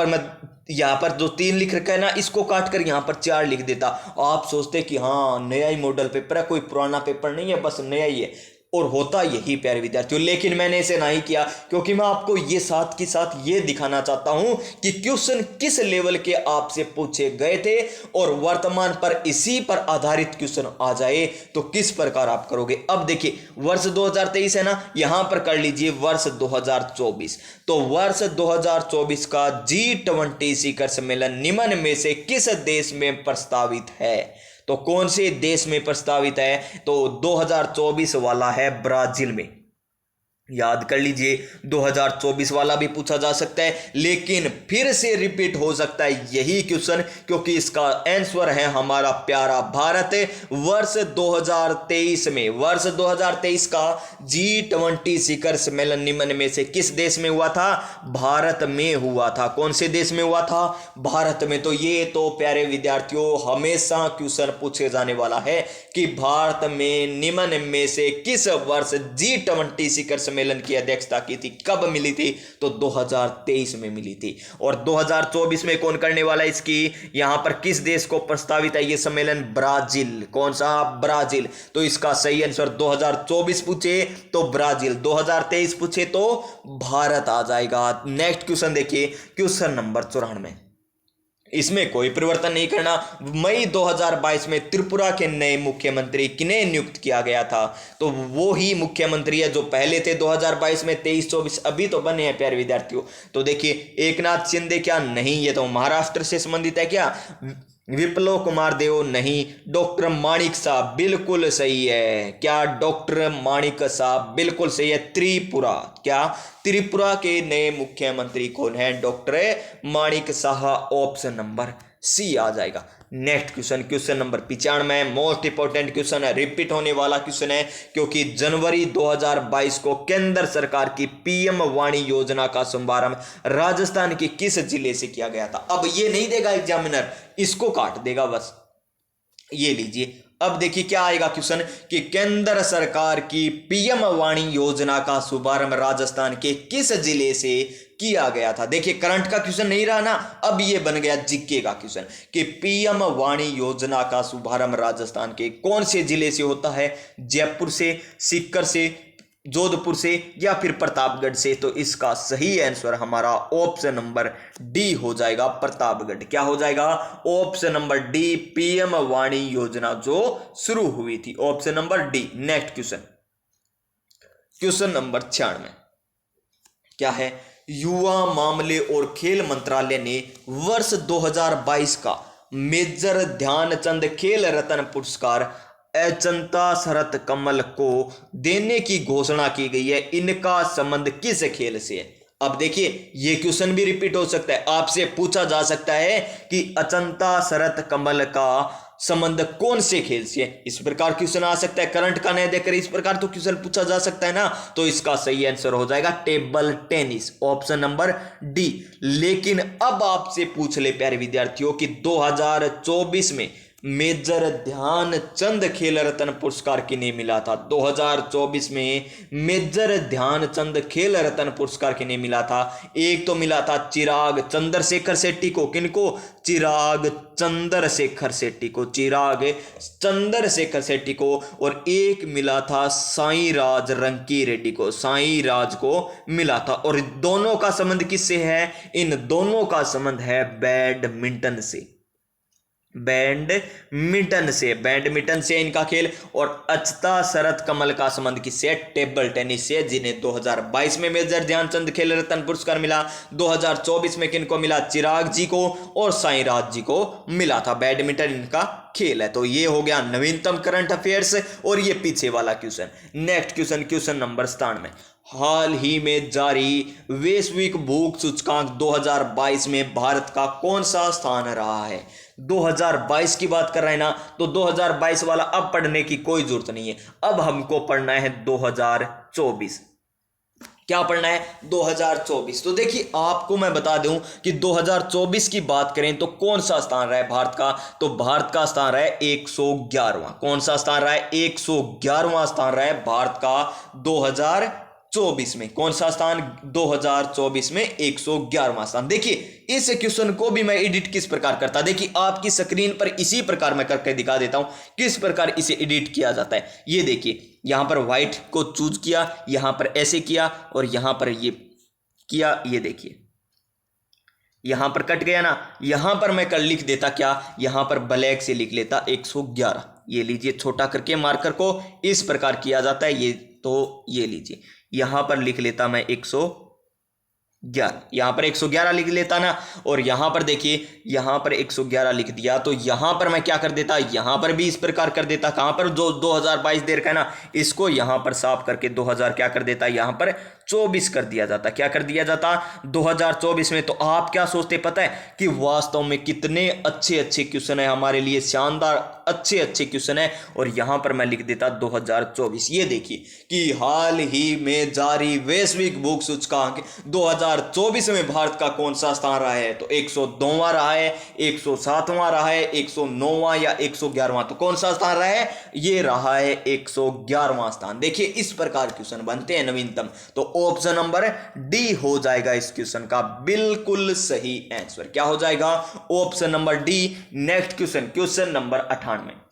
पर जो 3 लिख रखा है ना, इसको काट कर यहां पर 4 लिख देता। आप सोचते कि हाँ नया ही मॉडल पेपर है, कोई पुराना पेपर नहीं है, बस नया ही है। और होता यही प्यारे विद्यार्थियों, लेकिन मैंने इसे नहीं किया क्योंकि मैं आपको ये साथ के साथ ये दिखाना चाहता हूं कि क्वेश्चन किस लेवल के आपसे पूछे गए थे और वर्तमान पर इसी पर आधारित क्वेश्चन आ जाए तो किस प्रकार आप करोगे। अब देखिए वर्ष 2023 है ना, यहां पर कर लीजिए वर्ष 2024। तो वर्ष 2024 का G20 शिखर सम्मेलन निम्न में से किस देश में प्रस्तावित है। तो कौन से देश में प्रस्तावित है, तो 2024 वाला है ब्राजील में। याद कर लीजिए 2024 वाला भी पूछा जा सकता है, लेकिन फिर से रिपीट हो सकता है यही क्वेश्चन, क्योंकि इसका आंसर है हमारा प्यारा भारत। वर्ष 2023 में, वर्ष 2023 का G20 शिखर सम्मेलन निम्न में से किस देश में हुआ था, भारत में हुआ था। कौन से देश में हुआ था, भारत में। तो ये तो प्यारे विद्यार्थियों हमेशा क्वेश्चन पूछे जाने वाला है कि भारत में निम्न में से किस वर्ष G20 शिखर सम्मेलन की अध्यक्षता की थी, कब मिली थी, तो 2023 में मिली थी। और 2024 में कौन करने वाला है इसकी, यहां पर किस देश को प्रस्तावित है ये सम्मेलन, ब्राजील। कौन सा, ब्राजील। तो इसका सही आंसर 2024 पूछे तो ब्राजील, 2023 पूछे तो भारत आ जाएगा। नेक्स्ट क्वेश्चन देखिए, क्वेश्चन नंबर 94। इसमें कोई परिवर्तन नहीं करना। मई 2022 में त्रिपुरा के नए मुख्यमंत्री किन्हें नियुक्त किया गया था, तो वो ही मुख्यमंत्री है जो पहले थे 2022 में, 23-24 अभी तो बने हैं प्यारे विद्यार्थियों। तो देखिए एकनाथ शिंदे, क्या नहीं, ये तो महाराष्ट्र से संबंधित है क्या। विप्लव कुमार देव नहीं। डॉक्टर माणिक साहब बिल्कुल सही है, क्या डॉक्टर माणिक साहब बिल्कुल सही है। त्रिपुरा, क्या त्रिपुरा के नए मुख्यमंत्री कौन है, डॉक्टर माणिक साहब। ऑप्शन नंबर सी आ जाएगा। Next question, question number 95, most important question है, रिपीट होने वाला क्वेश्चन है, क्योंकि जनवरी 2022 को केंद्र सरकार की पीएम वाणी योजना का शुभारंभ राजस्थान के किस जिले से किया गया था। अब ये नहीं देगा एग्जामिनर, इसको काट देगा बस। ये लीजिए, अब देखिए क्या आएगा क्वेश्चन कि केंद्र सरकार की पीएम वाणी योजना का शुभारंभ राजस्थान के किस जिले से किया गया था। देखिए करंट का क्वेश्चन नहीं रहा ना, अब ये बन गया जीके का क्वेश्चन कि पीएम वाणी योजना का शुभारंभ राजस्थान के कौन से जिले से होता है, जयपुर से, सीकर से, जोधपुर से या फिर प्रतापगढ़ से। तो इसका सही आंसर हमारा ऑप्शन नंबर डी हो जाएगा, प्रतापगढ़। क्या हो जाएगा, ऑप्शन नंबर डी, पीएम वाणी योजना जो शुरू हुई थी, option number D. Next question, question number 96 क्या है, युवा मामले और खेल मंत्रालय ने वर्ष 2022 का मेजर ध्यानचंद खेल रत्न पुरस्कार अचंता शरत कमल को देने की घोषणा की गई है। इनका संबंध किस खेल से है। अब देखिए ये क्वेश्चन भी रिपीट हो सकता है, आपसे पूछा जा सकता है कि अचंता शरत कमल का संबंध कौन से खेल से है। इस प्रकार क्वेश्चन आ सकता है, करंट का नहीं देकर इस प्रकार तो क्वेश्चन पूछा जा सकता है ना। तो इसका सही आंसर हो जाएगा table tennis, option number D. लेकिन अब आपसे पूछ ले प्यारे विद्यार्थियों कि 2024 में मेजर ध्यानचंद खेल रत्न पुरस्कार किन्हें मिला था। 2024 में मेजर ध्यानचंद खेल रत्न पुरस्कार किन्हें मिला था। एक तो मिला था चिराग चंद्रशेखर शेट्टी को, किनको, चिराग चंद्रशेखर शेट्टी को, चिराग चंद्रशेखर शेट्टी को। और एक मिला था साईं राज रंकी रेड्डी को, साईं राज को मिला था। और दोनों का संबंध किससे है, इन दोनों का संबंध है बैडमिंटन से, बैडमिंटन से, बैडमिंटन से इनका खेल। और अचंता शरत कमल का संबंध किससे, टेबल टेनिस से, जिन्हें 2022 में मेजर ध्यानचंद खेल रत्न पुरस्कार मिला। 2024 में किनको मिला, चिराग जी को और साईं राज जी को मिला था। बैडमिंटन इनका खेल है। तो ये हो गया नवीनतम करंट अफेयर्स और ये पीछे वाला question. Next question, question number 97, हाल ही में जारी वैश्विक भूख सूचकांक 2022 में भारत का कौन सा स्थान रहा है। 2022 की बात कर रहे हैं ना, तो 2022 वाला अब पढ़ने की कोई जरूरत नहीं है। अब हमको पढ़ना है 2024। क्या पढ़ना है, 2024। तो देखिए आपको मैं बता दूं कि 2024 की बात करें तो कौन सा स्थान रहा है भारत का, तो भारत का स्थान रहा है 111वां। कौन सा स्थान रहा है, 111वां स्थान रहा है भारत का 2024 में। कौन सा स्थान, 2024 में 111वां स्थान। देखिए इस क्वेश्चन को भी मैं एडिट किस प्रकार करता, देखिए आपकी स्क्रीन पर इसी प्रकार मैं करके दिखा देता हूं किस प्रकार इसे एडिट किया जाता है। ये देखिए यहां पर व्हाइट को चूज किया, यहां पर ऐसे किया और यहां पर ये किया, ये देखिए यहां पर कट गया ना। यहां पर मैं कर लिख देता क्या, यहां पर ब्लैक से लिख लेता 111। ये लीजिए छोटा करके मार्कर को इस प्रकार किया जाता है ये, तो ये लीजिए यहां पर लिख लेता मैं 111, यहां पर 111 लिख लेता ना। और यहां पर देखिए यहां पर 111 लिख दिया, तो यहां पर मैं क्या कर देता, यहां पर भी इस प्रकार कर देता। कहां पर जो 2022 दे रखा है ना, इसको यहां पर साफ करके 2000 क्या कर देता, यहां पर 24 कर दिया जाता। क्या कर दिया जाता 2024 में। तो आप क्या सोचते पता है कि वास्तव में कितने अच्छे अच्छे क्वेश्चन है हमारे लिए, शानदार अच्छे अच्छे क्वेश्चन है। और यहां पर मैं लिख देता 2024। ये देखिए कि हाल ही में जारी वैश्विक भूख सूचकांक 2024 में भारत का कौन सा स्थान रहा है, तो 102वां रहा है, 107वां रहा है, 109वां या 111वां। तो कौन सा स्थान रहा है, ये रहा है 111वां स्थान। देखिए इस प्रकार क्वेश्चन बनते हैं नवीनतम। तो ऑप्शन नंबर डी हो जाएगा इस क्वेश्चन का बिल्कुल सही आंसर। क्या हो जाएगा, option number D. Next question, question number 98।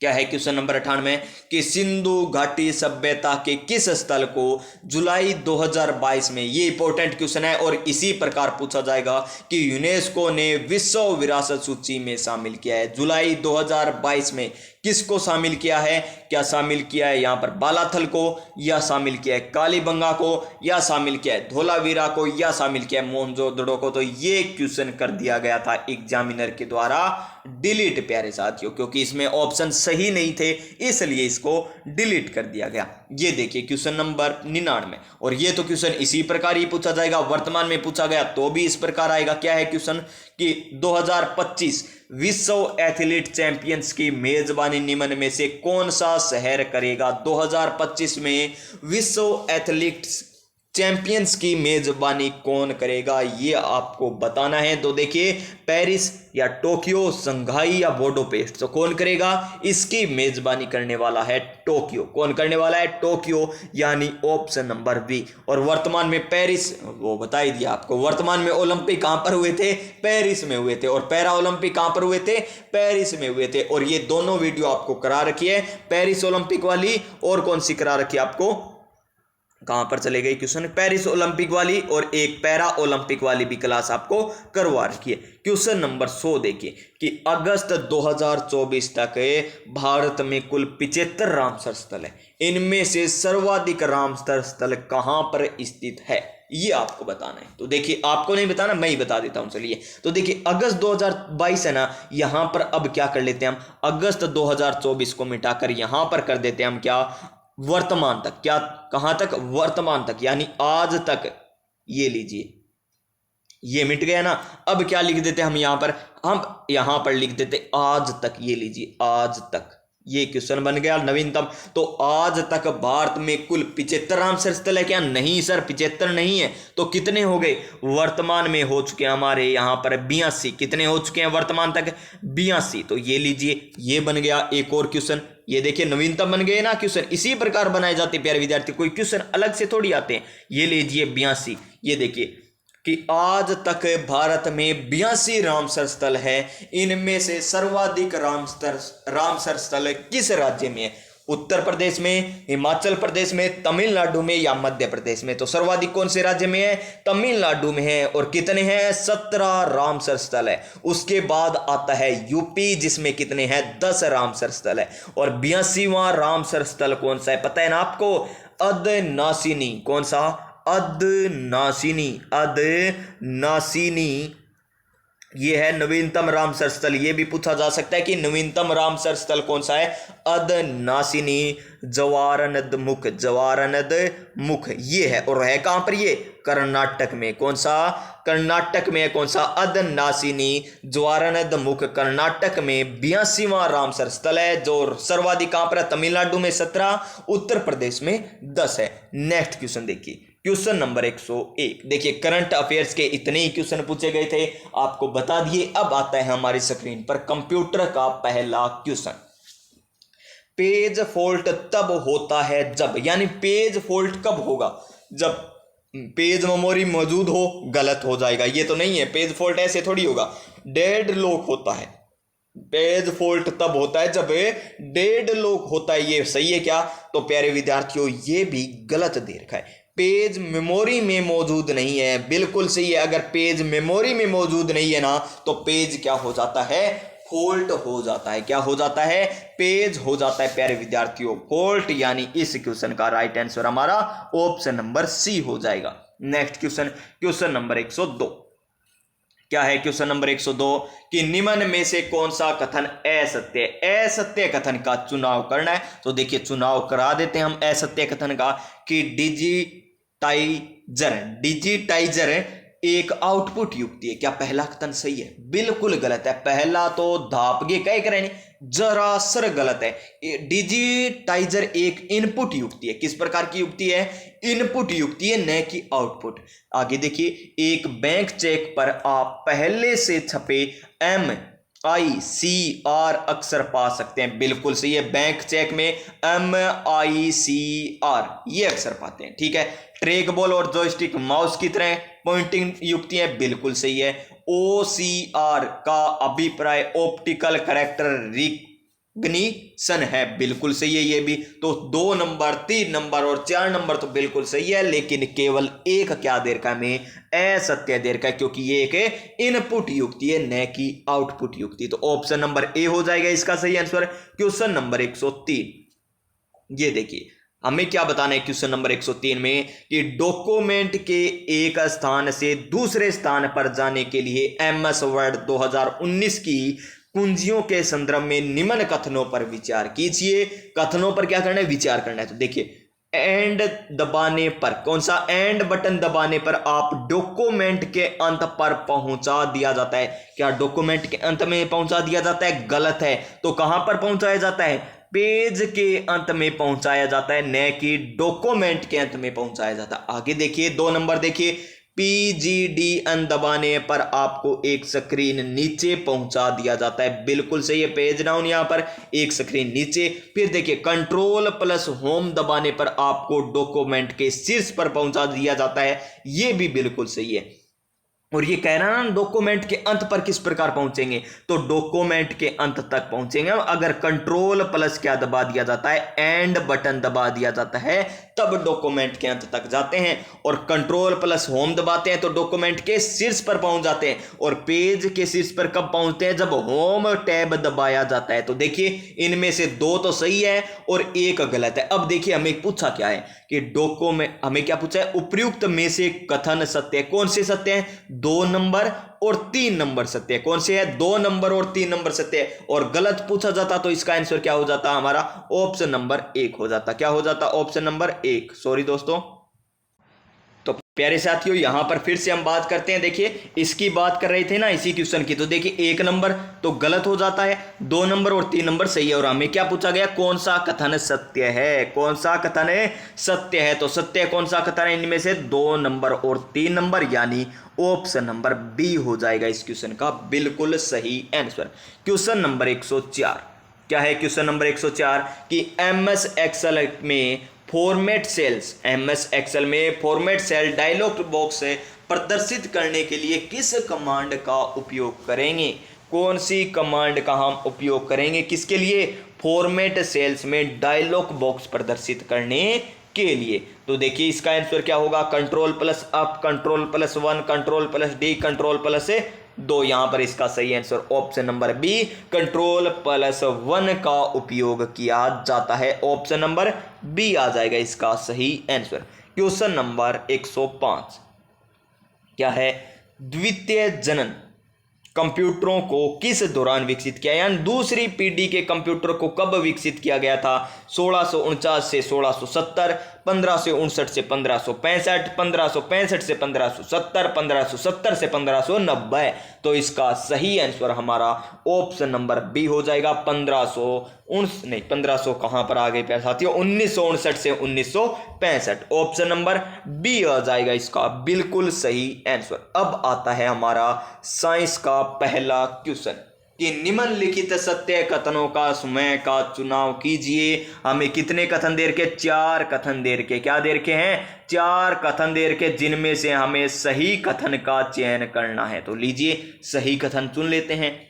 क्या है क्वेश्चन नंबर 98 कि सिंधु घाटी सभ्यता के किस स्थल को जुलाई 2022 में, ये इंपॉर्टेंट क्वेश्चन है और इसी प्रकार पूछा जाएगा कि यूनेस्को ने विश्व विरासत सूची में शामिल किया है। जुलाई 2022 में किसको शामिल किया है, क्या शामिल किया है यहां पर बालाथल को, या शामिल किया है कालीबंगा को, या शामिल किया है धोलावीरा को, या शामिल किया है मोहनजोदड़ो को। तो ये क्वेश्चन कर दिया गया था एग्जामिनर के द्वारा डिलीट प्यारे साथियों, क्योंकि इसमें ऑप्शन सही नहीं थे इसलिए इसको डिलीट कर दिया गया। ये देखिए क्वेश्चन नंबर 99। और ये तो क्वेश्चन इसी प्रकार ही पूछा जाएगा, वर्तमान में पूछा गया तो भी इस प्रकार आएगा। क्या है क्वेश्चन कि 2025 विश्व एथलीट चैंपियंस की मेजबानी निम्न में से कौन सा शहर करेगा। 2025 में विश्व एथलीट्स चैंपियंस की मेजबानी कौन करेगा, ये आपको बताना है। तो देखिए पेरिस या टोक्यो, संघाई या बुडापेस्ट, तो कौन करेगा, इसकी मेजबानी करने वाला है टोक्यो। कौन करने वाला है, टोक्यो, यानी ऑप्शन नंबर बी। और वर्तमान में पेरिस, वो बता ही दिया आपको, वर्तमान में ओलंपिक कहां पर हुए थे, पेरिस में हुए थे। और पैरा ओलंपिक कहां पर हुए थे, पेरिस में हुए थे। और ये दोनों वीडियो आपको करा रखी है, पेरिस ओलंपिक वाली और कौन सी करा रखी है आपको, कहां पर चले गए क्वेश्चन, पेरिस ओलंपिक वाली और एक पैरा ओलंपिक वाली भी क्लास आपको करवा रखी है। क्वेश्चन नंबर 100 देखिए कि अगस्त 2024 तक भारत में कुल 75 रामसर स्थल है, इनमें से सर्वाधिक रामसर स्थल कहां पर स्थित है, ये आपको बताना है। तो देखिए आपको नहीं बताना, मैं ही बता देता हूं। चलिए तो देखिए अगस्त 2022 है ना, यहां पर अब क्या कर लेते हैं हम, अगस्त 2024 को मिटाकर यहां पर कर देते हैं हम क्या, वर्तमान तक। क्या, कहां तक, वर्तमान तक, यानी आज तक। ये लीजिए ये मिट गया ना। अब क्या लिख देते हम यहां पर, हम यहां पर लिख देते आज तक। ये लीजिए आज तक, ये क्वेश्चन बन गया नवीनतम। तो आज तक भारत में कुल 75 रामसर स्थल है क्या, नहीं सर 75 नहीं है। तो कितने हो गए, वर्तमान में हो चुके हैं हमारे यहाँ पर 82। कितने हो चुके हैं वर्तमान तक, 82। तो ये लीजिए ये बन गया एक और क्वेश्चन। ये देखिए नवीनतम बन गए ना क्वेश्चन, इसी प्रकार बनाए जाते प्यारे विद्यार्थी, कोई क्वेश्चन अलग से थोड़ी आते हैं। ये लीजिए 82। ये देखिए कि आज तक भारत में 82 रामसर स्थल है, इनमें से सर्वाधिक रामसर स्थल किस राज्य में है, उत्तर प्रदेश में, हिमाचल प्रदेश में, तमिलनाडु में या मध्य प्रदेश में। तो सर्वाधिक कौन से राज्य में है, तमिलनाडु में है। और कितने हैं, 17 रामसर स्थल है। उसके बाद आता है यूपी जिसमें कितने हैं, 10 रामसर स्थल है। और 82वां रामसर स्थल कौन सा है पता है ना आपको, अदनासिनी। कौन सा, अदनासिनी, अदनासिनी। ये है नवीनतम रामसर स्थल। ये भी पूछा जा सकता है कि नवीनतम रामसर स्थल कौन सा है, अदनासिनी जवारनद मुख, जवारनद मुख ये है। और है कहां पर, ये कर्नाटक में। कौन सा, कर्नाटक में है। कौन सा, अदनासिनी जवारनद मुख कर्नाटक में 82वां रामसर स्थल है। जो सर्वाधिक कहां पर है, तमिलनाडु में 17, उत्तर प्रदेश में 10 है। नेक्स्ट क्वेश्चन देखिए, क्वेश्चन नंबर 101। देखिए करंट अफेयर्स के इतने ही क्वेश्चन पूछे गए थे, आपको बता दिए। अब आता है हमारी स्क्रीन पर कंप्यूटर का पहला क्वेश्चन। पेज फॉल्ट तब होता है जब, यानी पेज फॉल्ट कब होगा, जब पेज मेमोरी मौजूद हो, गलत हो जाएगा। ये तो नहीं है, पेज फॉल्ट ऐसे थोड़ी होगा। डेड लॉक होता है, पेज फॉल्ट तब होता है जब डेड लॉक होता है, ये सही है क्या? तो प्यारे विद्यार्थियों ये भी गलत दे रखा है, पेज मेमोरी में मौजूद नहीं है, बिल्कुल सही है। अगर पेज मेमोरी में मौजूद नहीं है ना तो पेज क्या हो जाता है? फॉल्ट हो जाता है। क्या हो जाता है? पेज हो जाता है प्यारे विद्यार्थियों फॉल्ट, यानी इस क्वेश्चन का राइट आंसर हमारा ऑप्शन नंबर सी हो जाएगा। Next question, question number 102। क्या है क्वेश्चन नंबर 102 कि निम्न में से कौन सा कथन असत्य असत्य कथन का चुनाव करना है? तो देखिए चुनाव करा देते हैं हम असत्य कथन का कि डिजिटाइजर एक आउटपुट युक्ति है। क्या पहला कथन सही है? बिल्कुल गलत है। पहला तो धापगे कह करें जरासर गलत है। डिजिटाइजर एक इनपुट युक्ति है। किस प्रकार की युक्ति है? इनपुट युक्ति है, न कि आउटपुट। आगे देखिए, एक बैंक चेक पर आप पहले से छपे MICR अक्षर पा सकते हैं। बिल्कुल सही है, बैंक चेक में MICR ये अक्षर पाते हैं। ठीक है, ट्रैक बॉल और जॉयस्टिक माउस की तरह पॉइंटिंग युक्ति है। बिल्कुल सही है। OCR का अभिप्राय ऑप्टिकल कैरेक्टर रिकग्निशन है। बिल्कुल सही है ये भी। तो 2 नंबर, 3 नंबर और 4 नंबर तो बिल्कुल सही है, लेकिन केवल एक क्या दे रखा है? में असत्य दे रखा है, क्योंकि ये एक इनपुट युक्ति है न कि आउटपुट युक्ति। तो ऑप्शन नंबर ए हो जाएगा इसका सही आंसर। क्वेश्चन नंबर 103, ये देखिए हमें क्या बताना है क्वेश्चन नंबर 103 में कि डॉक्यूमेंट के एक स्थान से दूसरे स्थान पर जाने के लिए MS वर्ड 2019 की कुंजियों के संदर्भ में निम्न कथनों पर विचार कीजिए। कथनों पर क्या करना है? विचार करना है। तो देखिए, एंड दबाने पर, कौन सा? एंड बटन दबाने पर आप डॉक्यूमेंट के अंत पर पहुंचा दिया जाता है। क्या डॉक्यूमेंट के अंत में पहुंचा दिया जाता है? गलत है। तो कहां पर पहुंचाया जाता है? पेज के अंत में पहुंचाया जाता है, न कि डॉक्यूमेंट के अंत में पहुंचाया जाता है। आगे देखिए 2 नंबर देखिए, PGDN दबाने पर आपको एक स्क्रीन नीचे पहुंचा दिया जाता है। बिल्कुल सही है, पेज डाउन यहां पर एक स्क्रीन नीचे। फिर देखिए कंट्रोल प्लस होम दबाने पर आपको डॉक्यूमेंट के शीर्ष पर पहुंचा दिया जाता है। यह भी बिल्कुल सही है। और ये कह रहा ना डॉक्यूमेंट के अंत पर किस प्रकार पहुंचेंगे? तो डॉक्यूमेंट के अंत तक पहुंचेंगे अगर कंट्रोल प्लस क्या दबा दिया जाता है? एंड बटन दबा दिया जाता है, तब डॉक्यूमेंट के अंत तक जाते हैं। और कंट्रोल प्लस होम दबाते हैं तो डॉक्यूमेंट के शीर्ष पर पहुंच जाते हैं। और पेज के शीर्ष पर कब पहुंचते हैं? जब होम टैब दबाया जाता है। तो देखिए इनमें से 2 तो सही है और 1 गलत है। अब देखिए हमें पूछा क्या है कि डॉक्यूमेंट, हमें क्या पूछा है? उपयुक्त में से कथन सत्य है। कौन से सत्य हैं? 2 नंबर और 3 नंबर सत्य है। कौन से है? 2 नंबर और 3 नंबर सत्य है। और गलत पूछा जाता तो इसका आंसर क्या हो जाता? हमारा ऑप्शन नंबर 1 हो जाता। क्या हो जाता? Option number 1। सॉरी दोस्तों। तो प्यारे साथियों यहां पर फिर से हम बात करते हैं। देखिए इसकी बात कर रहे थे ना इसी क्वेश्चन की। तो देखिए 1 नंबर तो गलत हो जाता है, 2 नंबर और 3 नंबर सही है। और हमें क्या पूछा गया? कौन सा कथन सत्य है? कौन सा कथन है सत्य है? तो सत्य कौन सा कथन है इनमें से? 2 नंबर और 3 नंबर, यानी ऑप्शन नंबर बी हो जाएगा इस क्वेश्चन का बिल्कुल सही आंसर। क्वेश्चन नंबर 104, क्या है क्वेश्चन नंबर 104 कि MS एक्सेल में फॉर्मेट सेल्स, MS एक्सेल में फॉर्मेट सेल डायलॉग बॉक्स प्रदर्शित करने के लिए किस कमांड का उपयोग करेंगे? कौन सी कमांड का हम उपयोग करेंगे किसके लिए? फॉर्मेट सेल्स में डायलॉग बॉक्स प्रदर्शित करने के लिए। तो देखिए इसका आंसर क्या होगा? Control plus up, control plus 1, control plus D, control plus 2। यहां पर इसका सही answer option number B, control plus 1 का उपयोग किया जाता है। ऑप्शन नंबर बी आ जाएगा इसका सही आंसर। क्वेश्चन नंबर 105, क्या है? द्वितीय जनन कंप्यूटरों को किस दौरान विकसित किया, यानी दूसरी पीढ़ी के कंप्यूटर को कब विकसित किया गया था? 1649 से 1670, 1559 से 1565, 1565 से 1570, 1570 से 1590। तो इसका सही आंसर हमारा ऑप्शन नंबर बी हो जाएगा 1500 कहां पर आ गए प्यारे साथियों? 1959 से 1965। ऑप्शन नंबर बी आ जाएगा इसका बिल्कुल सही आंसर। अब आता है हमारा साइंस का पहला क्वेश्चन कि निम्नलिखित सत्य कथनों का समय का चुनाव कीजिए। हमें कितने कथन दे रखे? 4 कथन दे रखे। क्या दे रखे हैं? 4 कथन दे रखे, जिनमें से हमें सही कथन का चयन करना है। तो लीजिए सही कथन चुन लेते हैं।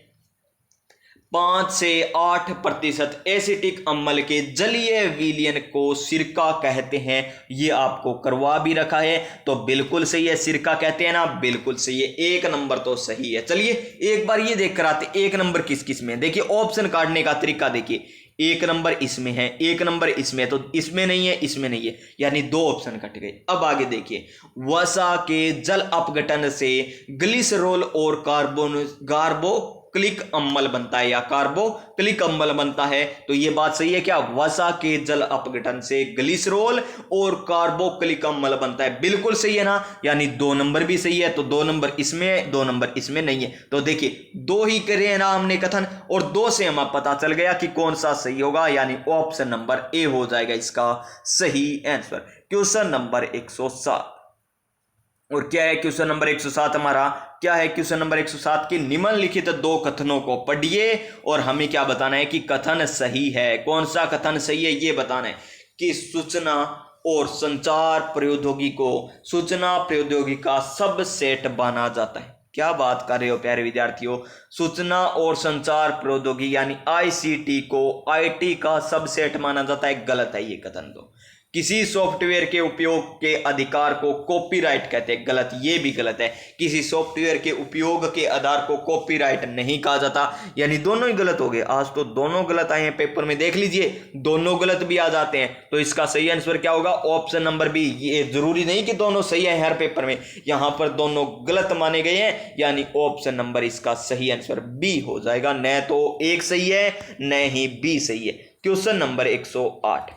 5 से 8% एसिटिक अम्ल के जलीय विलयन को सिरका कहते हैं। ये आपको करवा भी रखा है, तो बिल्कुल सही है, सिरका कहते हैं ना, बिल्कुल सही है, 1 नंबर तो सही है। चलिए एक बार ये देख कर आते 1 नंबर किस किस में। देखिए ऑप्शन काटने का तरीका देखिए, 1 नंबर इसमें है, 1 नंबर इसमें, तो इसमें नहीं है, इसमें नहीं है, यानी 2 ऑप्शन कट गए। अब आगे देखिए, वसा के जल अपघटन से ग्लिसरॉल और कार्बोक्सिलिक अम्ल बनता है या कार्बोक्सिलिक अम्ल बनता है, तो ये बात सही है क्या? वसा के जल अपघटन से ग्लिसरॉल और कार्बोक्सिलिक अम्ल बनता है, बिल्कुल सही है ना, यानी 2 नंबर भी सही है। तो 2 नंबर इसमें, 2 नंबर इसमें नहीं है, तो देखिए 2 ही करे हैं ना हमने कथन, और 2 से हमें पता चल गया कि कौन सा सही होगा, यानी ऑप्शन नंबर ए हो जाएगा इसका सही आंसर। क्वेश्चन नंबर 107, और क्या है क्वेश्चन नंबर 107 हमारा? क्या है क्वेश्चन नंबर 107 की निम्नलिखित 2 कथनों को पढ़िए और हमें क्या बताना है कि कथन सही है। कौन सा कथन सही है ये बताना है कि सूचना और संचार प्रौद्योगिकी को सूचना प्रौद्योगिकी का सबसेट माना जाता है। क्या बात कर रहे हो प्यारे विद्यार्थियों, सूचना और संचार प्रौद्योगिकी यानी आईसीटी को आईटी का सबसेट माना जाता है, गलत है ये कथन। तो किसी सॉफ्टवेयर के उपयोग के अधिकार को कॉपीराइट कहते हैं, गलत, ये भी गलत है। किसी सॉफ्टवेयर के उपयोग के आधार को कॉपीराइट नहीं कहा जाता, यानी दोनों ही गलत हो गए। आज तो दोनों गलत आए हैं पेपर में, देख लीजिए दोनों गलत भी आ जाते हैं, तो इसका सही आंसर क्या होगा? Option number B. ये जरूरी नहीं कि दोनों सही है हर पेपर में, यहां पर दोनों गलत माने गए हैं, यानी ऑप्शन नंबर इसका सही आंसर बी हो जाएगा। न तो एक सही है न ही बी सही है। क्वेश्चन नंबर 108,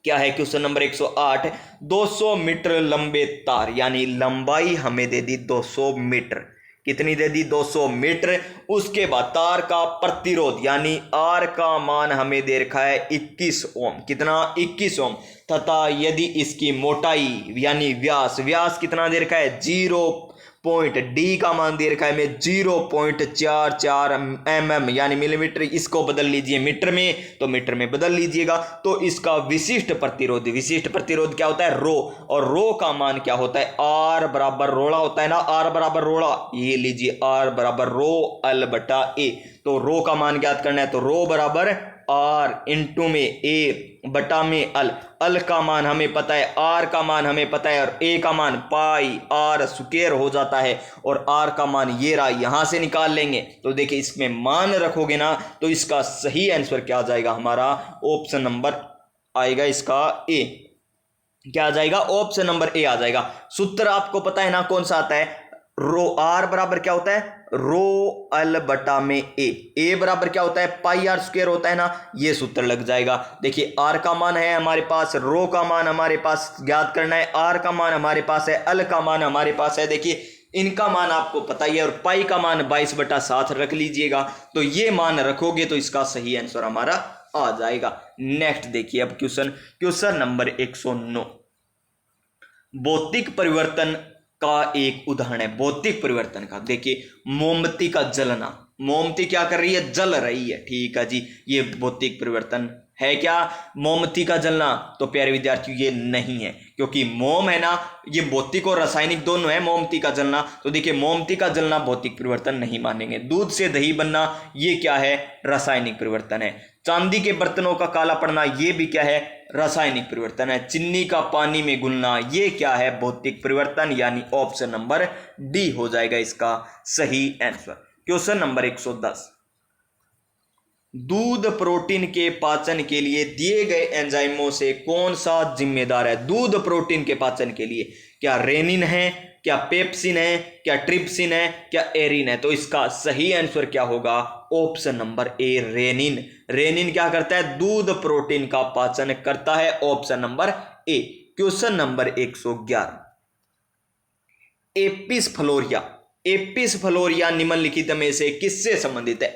क्या है क्वेश्चन नंबर 108? 200 मीटर लंबे तार, यानी लंबाई हमें दे दी 200 मीटर, कितनी दे दी? 200 मीटर। उसके बाद तार का प्रतिरोध यानी आर का मान हमें दे रखा है 21 ओम, कितना? 21 ओम, तथा यदि इसकी मोटाई यानी व्यास कितना दे रखा है? 0 डी का मान दे रखा है में 0.44 mm यानी मिलीमीटर, इसको बदल लीजिए मीटर में, तो मीटर में बदल लीजिएगा। तो इसका विशिष्ट प्रतिरोध क्या होता है? रो, और रो का मान क्या होता है? आर बराबर रोड़ा होता है ना, आर बराबर रोड़ा, ये लीजिए आर बराबर रो एल बटा ए। तो रो का मान ज्ञात करना है, तो रो बराबर आर इंटू में ए बटा में अल का मान हमें पता है, आर का मान हमें पता है, और ए का मान पाई आर स्क्वायर हो जाता है, और आर का मान ये रहा, यहां से निकाल लेंगे। तो देखिए इसमें मान रखोगे ना, तो इसका सही आंसर क्या आ जाएगा? हमारा ऑप्शन नंबर आएगा इसका ए। क्या आ जाएगा? ऑप्शन नंबर ए आ जाएगा। सूत्र आपको पता है ना कौन सा आता है? रो आर बराबर क्या होता है? रो एल बटा में ए बराबर क्या होता है? पाई आर स्क्वायर होता है ना, ये सूत्र लग जाएगा। देखिए आर का मान है हमारे पास, रो का मान हमारे पास ज्ञात करना है, आर का मान हमारे पास है, एल का मान हमारे पास है। देखिए इनका मान आपको पता ही है, और पाई का मान 22/7 रख लीजिएगा। तो ये मान रखोगे तो इसका सही आंसर हमारा आ जाएगा। नेक्स्ट देखिए अब क्वेश्चन नंबर 109, भौतिक परिवर्तन का एक उदाहरण है। भौतिक परिवर्तन का देखिए, मोमबत्ती का जलना, मोमबत्ती क्या कर रही है? जल रही है, ठीक है जी, ये भौतिक परिवर्तन है क्या? मोमबत्ती का जलना? तो प्यारे विद्यार्थियों ये नहीं है, क्योंकि मोम है ना, ये भौतिक और रासायनिक दोनों है मोमबत्ती का जलना। तो देखिए मोमबत्ती का जलना भौतिक परिवर्तन नहीं मानेंगे। दूध से दही बनना, ये क्या है? रासायनिक परिवर्तन है। चांदी के बर्तनों का काला पड़ना, ये भी क्या है? रासायनिक परिवर्तन है। चीनी का पानी में घुलना, ये क्या है? भौतिक परिवर्तन, यानी ऑप्शन नंबर डी हो जाएगा इसका सही आंसर। क्वेश्चन नंबर 110, दूध प्रोटीन के पाचन के लिए दिए गए एंजाइमों से कौन सा जिम्मेदार है? दूध प्रोटीन के पाचन के लिए क्या रेनिन है, क्या पेप्सिन है, क्या ट्रिप्सिन है, क्या एरिन है? तो इसका सही आंसर क्या होगा? Option number A rennin. Rennin क्या करता है? दूध प्रोटीन का पाचन करता है, option number A. Question number 111, Apis florea, Apis florea निम्नलिखित में से किससे संबंधित है?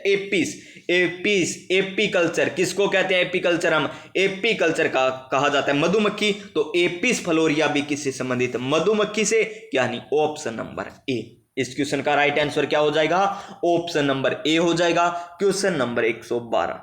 एपीकल्चर किसको कहते हैं? एपीकल्चर, हम एपीकल्चर का कहा जाता है मधुमक्खी, तो एपिस फ्लोरिया भी किससे संबंधित? मधुमक्खी से, यानी ऑप्शन नंबर ए। इस क्वेश्चन का राइट आंसर क्या हो जाएगा? ऑप्शन नंबर ए हो जाएगा। क्वेश्चन नंबर 112,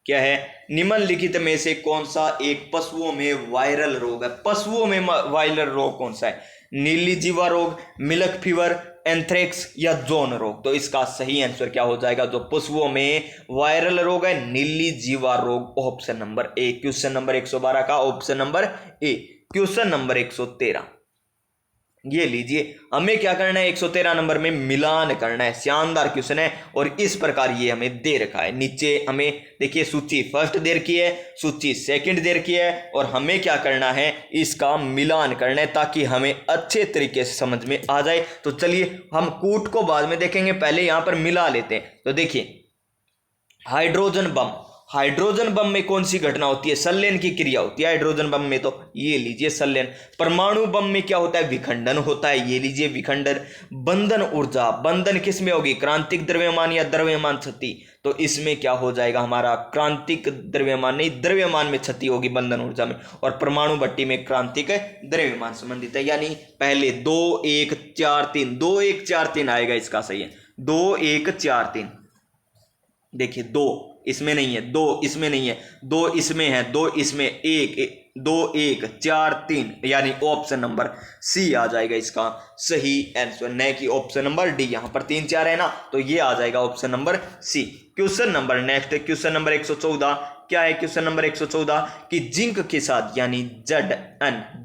क्या है, निम्नलिखित में से कौन सा एक पशुओं में वायरल रोग है? पशुओं में वायरल रोग कौन सा है? नीली जीवा रोग, मिल्क फीवर, एंथ्रेक्स या जोन रोग? तो इसका सही आंसर क्या हो जाएगा? जो पशुओं में वायरल रोग है नीली जीवा रोग, option number A. Question number 112 का option number A. Question number 113, ये लीजिए, हमें क्या करना है? 113 नंबर में मिलान करना है। शानदार क्वेश्चन है और इस प्रकार ये हमें दे रखा है। नीचे हमें देखिए सूची फर्स्ट दे रखी है, सूची सेकंड दे रखी है और हमें क्या करना है? इसका मिलान करना है ताकि हमें अच्छे तरीके से समझ में आ जाए। तो चलिए हम कूट को बाद में देखेंगे, पहले यहां पर मिला लेते हैं। तो देखिए, हाइड्रोजन बम, हाइड्रोजन बम में कौन सी घटना होती है? संलयन की क्रिया होती है हाइड्रोजन बम में। तो ये लीजिए संलयन। परमाणु बम में क्या होता है? विखंडन होता है। ये लीजिए विखंडन। बंधन ऊर्जा, बंधन किस में होगी? क्रांतिक द्रव्यमान या द्रव्यमान क्षति? तो इसमें क्या हो जाएगा हमारा? क्रांतिक द्रव्यमान नहीं, द्रव्यमान में क्षति होगी बंधन ऊर्जा में। और परमाणु भट्टी में क्रांतिक द्रव्यमान संबंधित है। यानी पहले 2 1 4 3, 2 1 4 3 आएगा इसका सही है। 2 1 4 3, देखिए 2 इसमें नहीं है, 2 इसमें नहीं है, 2 इसमें है, 2 इसमें, 2 1 4 3, यानी ऑप्शन नंबर सी आ जाएगा इसका सही आंसर, न कि ऑप्शन नंबर डी। यहां पर 3 4 है ना, तो ये आ जाएगा option number C. Question number next, question number 114। क्या है क्वेश्चन नंबर 114? कि जिंक के साथ यानी Zn,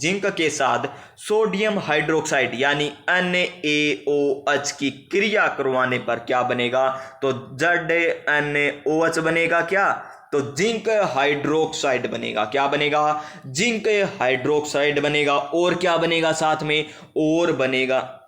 जिंक के साथ सोडियम हाइड्रोक्साइड यानी NaOH की क्रिया करवाने पर क्या बनेगा? तो ZnOH बनेगा क्या? तो जिंक हाइड्रोक्साइड बनेगा। क्या बनेगा? जिंक हाइड्रोक्साइड बनेगा। और क्या बनेगा साथ में? और बनेगा,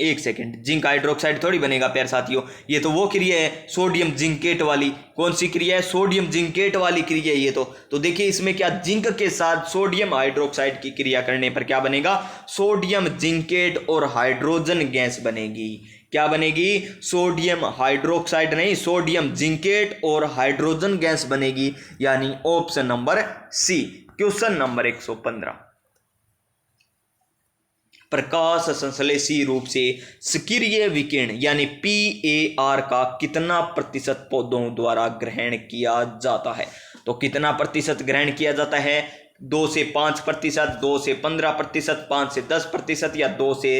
एक सेकेंड, जिंक हाइड्रोक्साइड थोड़ी बनेगा प्यारे साथियों, ये तो वो क्रिया है सोडियम जिंकेट वाली। कौन सी क्रिया है? सोडियम जिंकेट वाली क्रिया है ये तो देखिए इसमें क्या, जिंक के साथ सोडियम हाइड्रोक्साइड की क्रिया करने पर क्या बनेगा? सोडियम जिंकेट और हाइड्रोजन गैस बनेगी। क्या बनेगी? सोडियम हाइड्रोक्साइड नहीं, सोडियम जिंकेट और हाइड्रोजन गैस बनेगी, यानी option number C. Question number 115, प्रकाश संश्लेषी रूप से सक्रिय विकिरण यानी PAR का कितना प्रतिशत पौधों द्वारा ग्रहण किया जाता है? तो कितना प्रतिशत ग्रहण किया जाता है? 2 से 5%, 2 से 15%, 5 से 10% या 2 से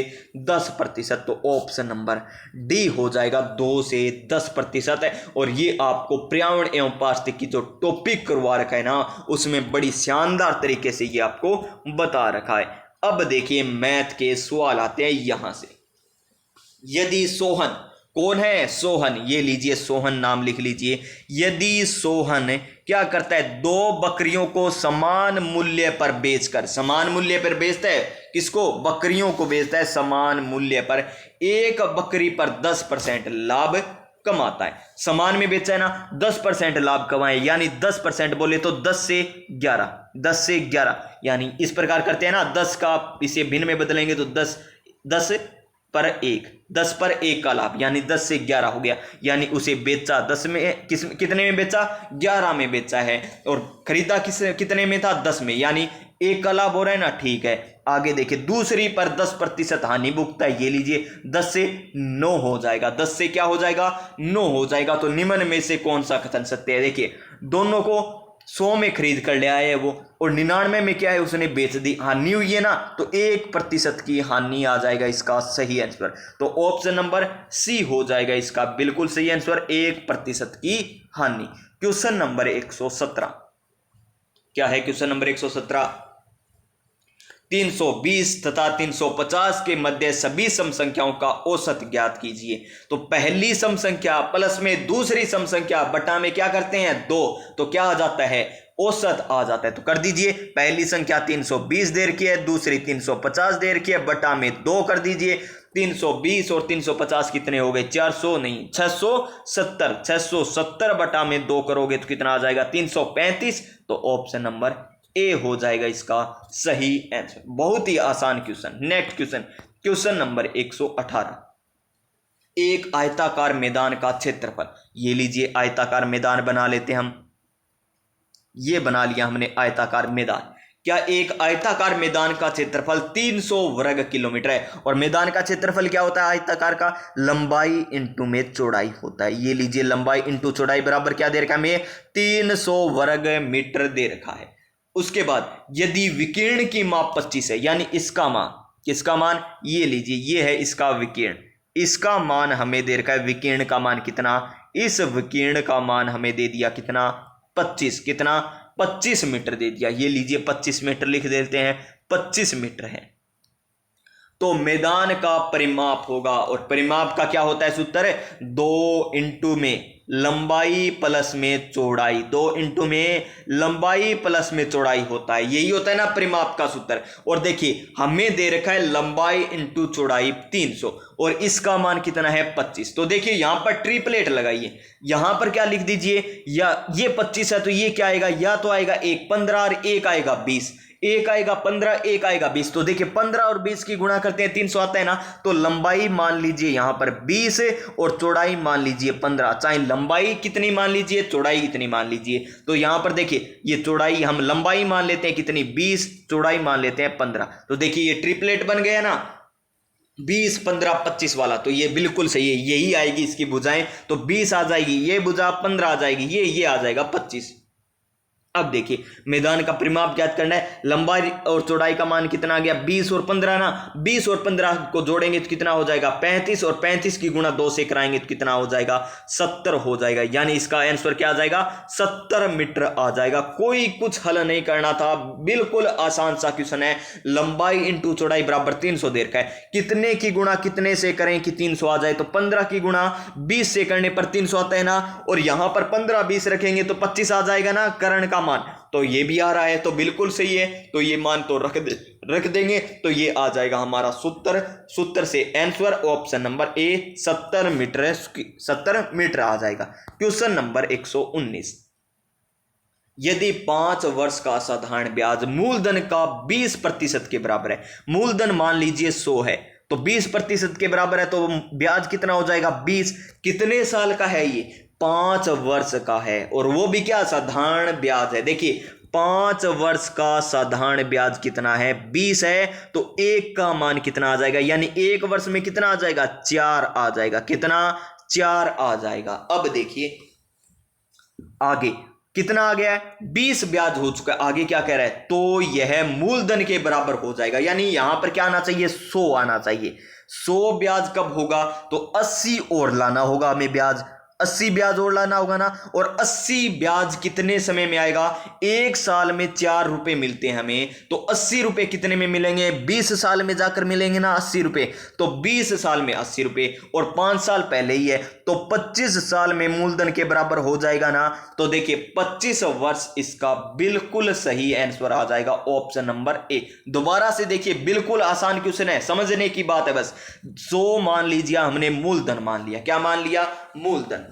10%? तो ऑप्शन नंबर डी हो जाएगा, 2 से 10% है। और ये आपको पर्यावरण एवं पारिस्थितिकी की जो टॉपिक करवा रखा है ना, उसमें बड़ी शानदार तरीके से ये आपको बता रखा है। अब देखिए मैथ के सवाल आते हैं यहां से। यदि सोहन, कौन है? सोहन, ये लीजिए सोहन नाम लिख लीजिए। यदि सोहन क्या करता है? 2 बकरियों को समान मूल्य पर बेचकर, समान मूल्य पर बेचता है, किसको? बकरियों को बेचता है समान मूल्य पर, एक बकरी पर 10% लाभ कमाता है। समान में बेचा है ना, 10% लाभ कमाए, यानी 10% बोले तो 10 से 11, 10 से 11, यानी इस प्रकार करते हैं ना, 10 का इसे भिन्न में बदलेंगे तो 10 पर 1, 10 पर 1 का लाभ, यानी 10 से 11 हो गया। यानी उसे बेचा 10 में, कितने में बेचा? 11 में बेचा है। और खरीदा कितने में था? 10 में, यानी 1 का लाभ हो रहा है ना, ठीक है। आगे देखिए, दूसरी पर 10% हानि भुगता है। ये लीजिए 10 से 9 हो जाएगा, 10 से क्या हो जाएगा? 9 हो जाएगा। तो निम्न में से कौन सा कथन सत्य है? देखिए दोनों को 100 में खरीद कर ले आए वो, और 99 में क्या है? उसने बेच दी, हानि हुई है ना, तो 1% की हानि आ जाएगा इसका सही आंसर। तो ऑप्शन नंबर सी हो जाएगा इसका बिल्कुल सही आंसर, 1% की हानि। क्वेश्चन नंबर 117, क्या है क्वेश्चन नंबर 117? 320 तथा 350 के मध्य सभी सम संख्याओं का औसत ज्ञात कीजिए। तो पहली सम संख्या प्लस में दूसरी सम संख्या बटा में क्या करते हैं? 2, तो क्या आ जाता है? औसत आ जाता है। तो कर दीजिए, पहली संख्या 320 दे रखी है, दूसरी 350 दे रखी है, बटा में 2 कर दीजिए। 320 और 350 कितने हो गए? 400 नहीं, 670, 670 बटा में 2 करोगे तो कितना आ जाएगा? 335। तो ऑप्शन नंबर ए हो जाएगा इसका सही आंसर। बहुत ही आसान question. Next question, question number 118, एक आयताकार मैदान का क्षेत्रफल, ये लीजिए आयताकार मैदान बना लेते हम, ये बना लिया हमने आयताकार मैदान। क्या एक आयताकार मैदान का क्षेत्रफल 300 वर्ग किलोमीटर है। और मैदान का क्षेत्रफल क्या होता है आयताकार का, लंबाई इंटू में चौड़ाई होता है। ये लीजिए लंबाई इंटू चौड़ाई बराबर क्या दे रखा है हमें, 300 वर्ग मीटर दे रखा है। उसके बाद यदि विकीर्ण की माप 25 है, यानी इसका मान, किसका मान, ये लीजिए ये है इसका विकीर्ण, इसका मान हमें दे रखा है, विकीर्ण का मान कितना, इस विकीर्ण का मान हमें दे दिया कितना, 25, कितना 25 मीटर दे दिया। ये लीजिए 25 मीटर लिख देते हैं, 25 मीटर है। तो मैदान का परिमाप होगा, और परिमाप का क्या होता है सूत्र, 2 इंटू में लंबाई प्लस में चौड़ाई, 2 इंटू में लंबाई प्लस में चौड़ाई होता है, यही होता है ना परिमाप का सूत्र। और देखिए हमें दे रखा है लंबाई इंटू चौड़ाई 300 और इसका मान कितना है 25। तो देखिए यहां पर ट्रिपलेट लगाइए, यहां पर क्या लिख दीजिए, या ये 25 है तो ये क्या आएगा, या तो आएगा 1 15 और 1 आएगा 20, 1 आएगा 15, 1 आएगा 20। तो देखिए 15 और 20 की गुणा करते हैं 300 आता है ना। तो लंबाई मान लीजिए यहां पर 20 और चौड़ाई मान लीजिए 15, चाहे लंबाई कितनी मान लीजिए चौड़ाई कितनी मान लीजिए। तो यहां पर देखिए ये चौड़ाई हम लंबाई मान लेते हैं कितनी 20, चौड़ाई मान लेते हैं 15। तो देखिए ये ट्रिपलेट बन गया ना 20 15 25 वाला। तो ये बिल्कुल सही है, यही आएगी इसकी भुजाएं। तो 20 आ जाएगी, ये भुजा 15 आ जाएगी, ये आ जाएगा 25। अब देखिए मैदान का परिमाप ज्ञात करना है, लंबाई और चौड़ाई का मान कितना आ गया 20 और 15 ना, 20 और 15 को जोड़ेंगे तो कितना हो जाएगा 35 और 35 की गुणा 2 से कराएंगे तो कितना हो जाएगा 70 हो जाएगा। यानी इसका आंसर क्या आ जाएगा 70 मीटर आ जाएगा। कोई कुछ हल नहीं करना था, बिल्कुल आसान सा क्वेश्चन है। लंबाई इंटू चौड़ाई बराबर 300 दे रखा है, कितने की गुणा कितने से करें कि 300 आ जाए। तो 15 की गुणा 20 से करने पर 300 आता है ना, और यहां पर 15 20 रखेंगे तो 25 आ जाएगा ना कर्ण का मान। तो ये भी आ रहा है, तो बिल्कुल सही है। तो ये मान तो रख देंगे, तो ये आ जाएगा हमारा सूत्र से answer option number A 70 metre, 70 metre आ जाएगा। क्वेश्चन नंबर 119, यदि 5 वर्ष का साधारण ब्याज मूलधन का 20% के बराबर है, मूलधन मान लीजिए 100 है तो 20% के बराबर है, तो ब्याज कितना हो जाएगा 20। कितने साल का है ये 5 वर्ष का है, और वो भी क्या साधारण ब्याज है। देखिए 5 वर्ष का साधारण ब्याज कितना है 20 है, तो 1 का मान कितना आ जाएगा, यानी 1 वर्ष में कितना आ जाएगा 4 आ जाएगा, कितना 4 आ जाएगा। अब देखिए आगे कितना आ गया है 20 ब्याज हो चुका है, आगे क्या कह रहा है, तो यह मूलधन के बराबर हो जाएगा। यानी यहां पर क्या आना चाहिए 100 आना चाहिए। 100 ब्याज कब होगा, तो 80 और लाना होगा हमें ब्याज, 80 ब्याज और लाना होगा ना। और 80 ब्याज कितने समय में आएगा, 1 साल में 4 रुपए मिलते हैं हमें, तो 80 रुपए कितने में मिलेंगे 20 साल में जाकर मिलेंगे ना 80 रुपए। तो 20 साल में 80 रुपए, और 5 साल पहले ही है तो 25 साल में मूलधन के बराबर हो जाएगा ना। तो देखिए 25 वर्ष इसका बिल्कुल सही आंसर आ जाएगा ऑप्शन नंबर ए। दोबारा से देखिए बिल्कुल आसान क्वेश्चन है, समझने की बात है बस। 100 मान लीजिए हमने मूलधन मान लिया, क्या मान लिया मूलधन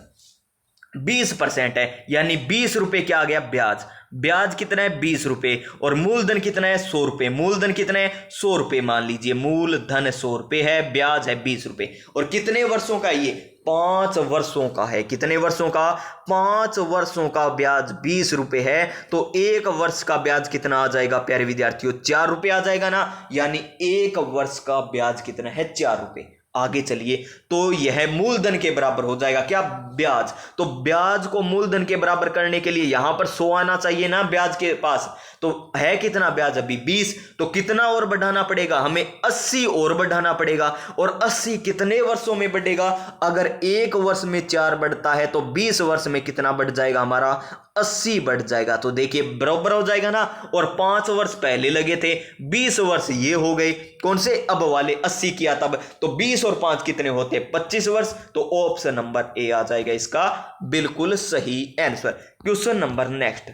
20% है, यानी 20 रुपए क्या आ गया ब्याज। ब्याज कितना है 20 रुपए, और मूलधन कितना है 100 रुपए। मूलधन कितना है 100 रुपए मान लीजिए, मूलधन 100 रुपए है, ब्याज है 20 रुपए। और कितने वर्षों का ये 5 वर्षों का है। कितने वर्षों का 5 वर्षों का ब्याज 20 रुपए है, तो 1 वर्ष का ब्याज कितना आ जाएगा प्यारे विद्यार्थियों 4 रुपए आ जाएगा ना। यानी 1 वर्ष का ब्याज कितना है 4 रुपए। आगे चलिए, तो यह मूलधन के बराबर हो जाएगा क्या ब्याज। तो ब्याज को मूलधन के बराबर करने के लिए यहां पर 100 आना चाहिए ना ब्याज के पास। तो है कितना ब्याज अभी 20, तो कितना और बढ़ाना पड़ेगा हमें 80 और बढ़ाना पड़ेगा। और 80 कितने वर्षों में बढ़ेगा, अगर 1 वर्ष में 4 बढ़ता है तो 20 वर्ष में कितना बढ़ जाएगा हमारा 80 बढ़ जाएगा। तो देखिए बराबर हो जाएगा ना। और 5 वर्ष पहले लगे थे, 20 वर्ष ये हो गए कौन से अब वाले 80 किया तब, तो 20 और 5 कितने होते 25 वर्ष। तो ऑप्शन नंबर ए आ जाएगा इसका बिल्कुल सही आंसर। क्वेश्चन नंबर नेक्स्ट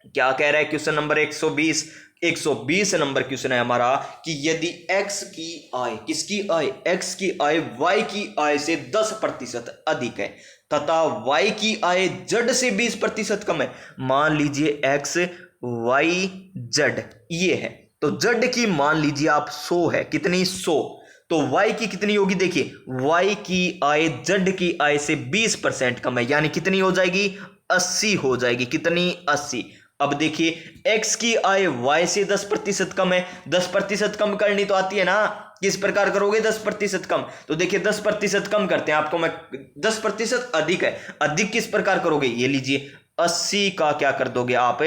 क्या कह रहा है, क्वेश्चन नंबर 120 नंबर क्वेश्चन है हमारा कि यदि x की आय, किसकी आय, x की आय y की आय से 10% अधिक है तथा y की आय z से 20% कम है। मान लीजिए x y z ये है, तो z की मान लीजिए आप 100 है, कितनी 100, तो y की कितनी होगी, देखिए y की आय z की आय से 20% कम है, यानी कितनी हो जाएगी 80 हो जाएगी, कितनी 80। अब देखिए x की आय y से 10% कम है, 10% कम करनी तो आती है ना, किस प्रकार करोगे 10% कम, तो देखिए 10% कम करते हैं आपको मैं, 10% अधिक है, अधिक किस प्रकार करोगे, ये लीजिए 80 का क्या कर दोगे आप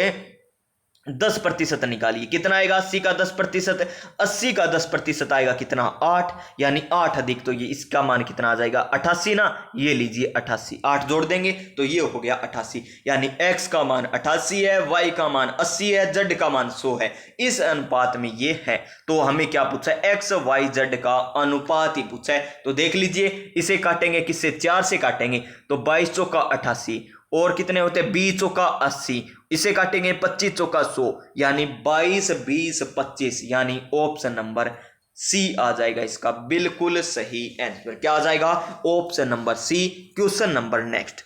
10% निकालिए, कितना आएगा 80 का 10%, 80 का 10% आएगा कितना 8, यानी 8 अधिक, तो ये इसका मान कितना आ जाएगा 88 ना, ये लीजिए 88, 8 जोड़ देंगे तो ये हो गया 88, यानी x का मान 88 है, y का मान 80 है, z का मान 100 है, इस अनुपात में ये है। तो हमें क्या पूछा है, x y z का अनुपात ही पूछा है। तो देख लीजिए इसे काटेंगे किससे, 4 से काटेंगे, तो 22 चौका 88 और कितने होते हैं 20 चौका 80, इसे काटेंगे 25 चौका 100, यानी 22 20 25, यानी ऑप्शन नंबर सी आ जाएगा इसका बिल्कुल सही आंसर। क्या आ जाएगा, option number C. Question number next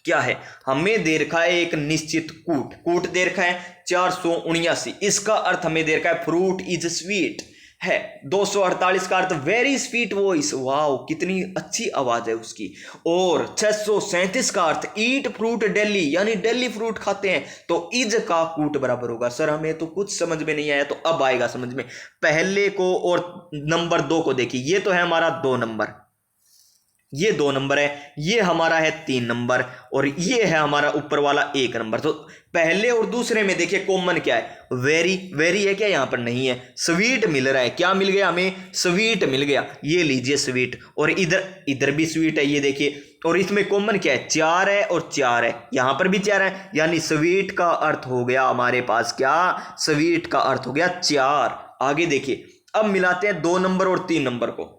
क्या है, हमें दे रखा है एक निश्चित कूट, कूट दे रखा है 479, इसका अर्थ हमें दे रखा है फ्रूट इज स्वीट है, 248 का अर्थ वेरी स्वीट वॉइस, वाओ कितनी अच्छी आवाज है उसकी, और 637 का अर्थ ईट फ्रूट डेली, यानी डेली फ्रूट खाते हैं, तो इज का कूट बराबर होगा। सर हमें तो कुछ समझ में नहीं आया, तो अब आएगा समझ में। पहले को और नंबर 2 को देखिए, ये तो है हमारा 2 नंबर, ये 2 नंबर है, ये हमारा है 3 नंबर, और ये है हमारा ऊपर वाला 1 नंबर। तो पहले और दूसरे में देखिए कॉमन क्या है, वेरी, वेरी है क्या, यहां पर नहीं है, स्वीट मिल रहा है, क्या मिल गया हमें, स्वीट मिल गया, ये लीजिए स्वीट, और इधर भी स्वीट है, ये देखिए, और इसमें कॉमन क्या है, 4 है और 4 है, यहां पर भी 4 है, यानी स्वीट का अर्थ हो गया हमारे पास क्या, स्वीट का अर्थ हो गया 4। आगे देखिए, अब मिलाते हैं 2 नंबर और 3 नंबर को,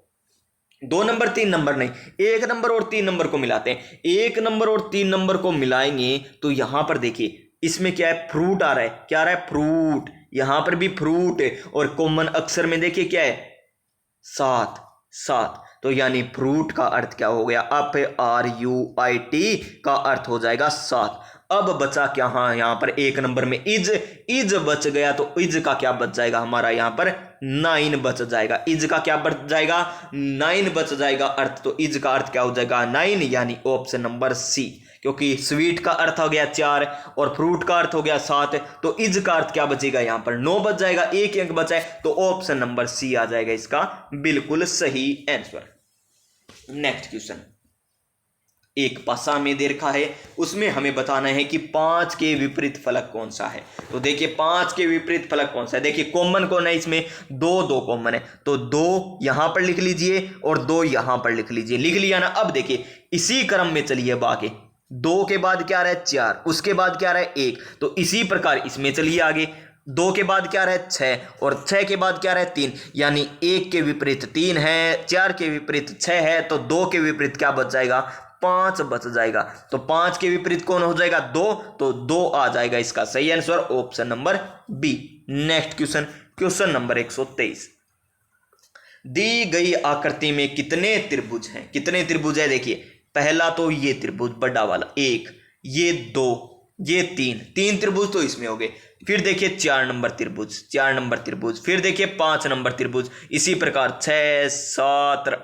2 नंबर 3 नंबर नहीं, 1 नंबर और 3 नंबर को मिलाते हैं। 1 नंबर और 3 नंबर को मिलाएंगे तो यहां पर देखिए इसमें क्या है, फ्रूट आ रहा है, क्या आ रहा है, फ्रूट, यहां पर भी फ्रूट है, और कॉमन अक्षर में देखिए क्या है, 7 7, तो यानी फ्रूट का अर्थ क्या हो गया, FRUIT का अर्थ हो जाएगा 7। अब बचा क्या, हाँ यहां पर 1 नंबर में इज बच गया, तो इज का क्या बच जाएगा हमारा यहां पर 9 बच जाएगा, इज का क्या बच जाएगा 9 बच जाएगा अर्थ, तो इज का अर्थ क्या हो जाएगा 9, यानी ऑप्शन नंबर सी, क्योंकि स्वीट का अर्थ हो गया 4 और फ्रूट का अर्थ हो गया 7, तो इज का अर्थ क्या बचेगा यहां पर 9 बच जाएगा, एक अंक बचा है, तो ऑप्शन नंबर सी आ जाएगा इसका बिल्कुल सही आंसर। नेक्स्ट क्वेश्चन, एक पासा में दे रखा है, उसमें हमें बताना है कि 5 के विपरीत फलक कौन सा है। तो देखिए 5 के विपरीत फलक कौन सा है, देखिए कॉमन कौन है इसमें, 2 कॉमन है, तो 2 यहां पर लिख लीजिए और 2 यहां पर लिख लीजिए, लिख लिया ना। अब देखिए इसी क्रम में चलिए, बाकी 2 के बाद क्या रहा है 4, उसके बाद क्या रहा है 1, तो इसी प्रकार इसमें चलिए आगे, 2 के बाद क्या रहे 6, और 6 के बाद क्या रहे 3, यानी 1 के विपरीत 3 है, 4 के विपरीत 6 है, तो 2 के विपरीत क्या बच जाएगा 5 बच जाएगा, तो 5 के विपरीत कौन हो जाएगा 2, तो 2 आ जाएगा इसका सही answer, option number B. Next question, question number 123, दी गई आकृति में कितने त्रिभुज हैं, कितने त्रिभुज है, देखिए पहला तो ये त्रिभुज बड़ा वाला 1, ये 2, ये 3 त्रिभुज तो इसमें हो गए, फिर देखिए 4 नंबर त्रिभुज, 4 नंबर त्रिभुज, फिर देखिए 5 नंबर त्रिभुज, इसी प्रकार 6 7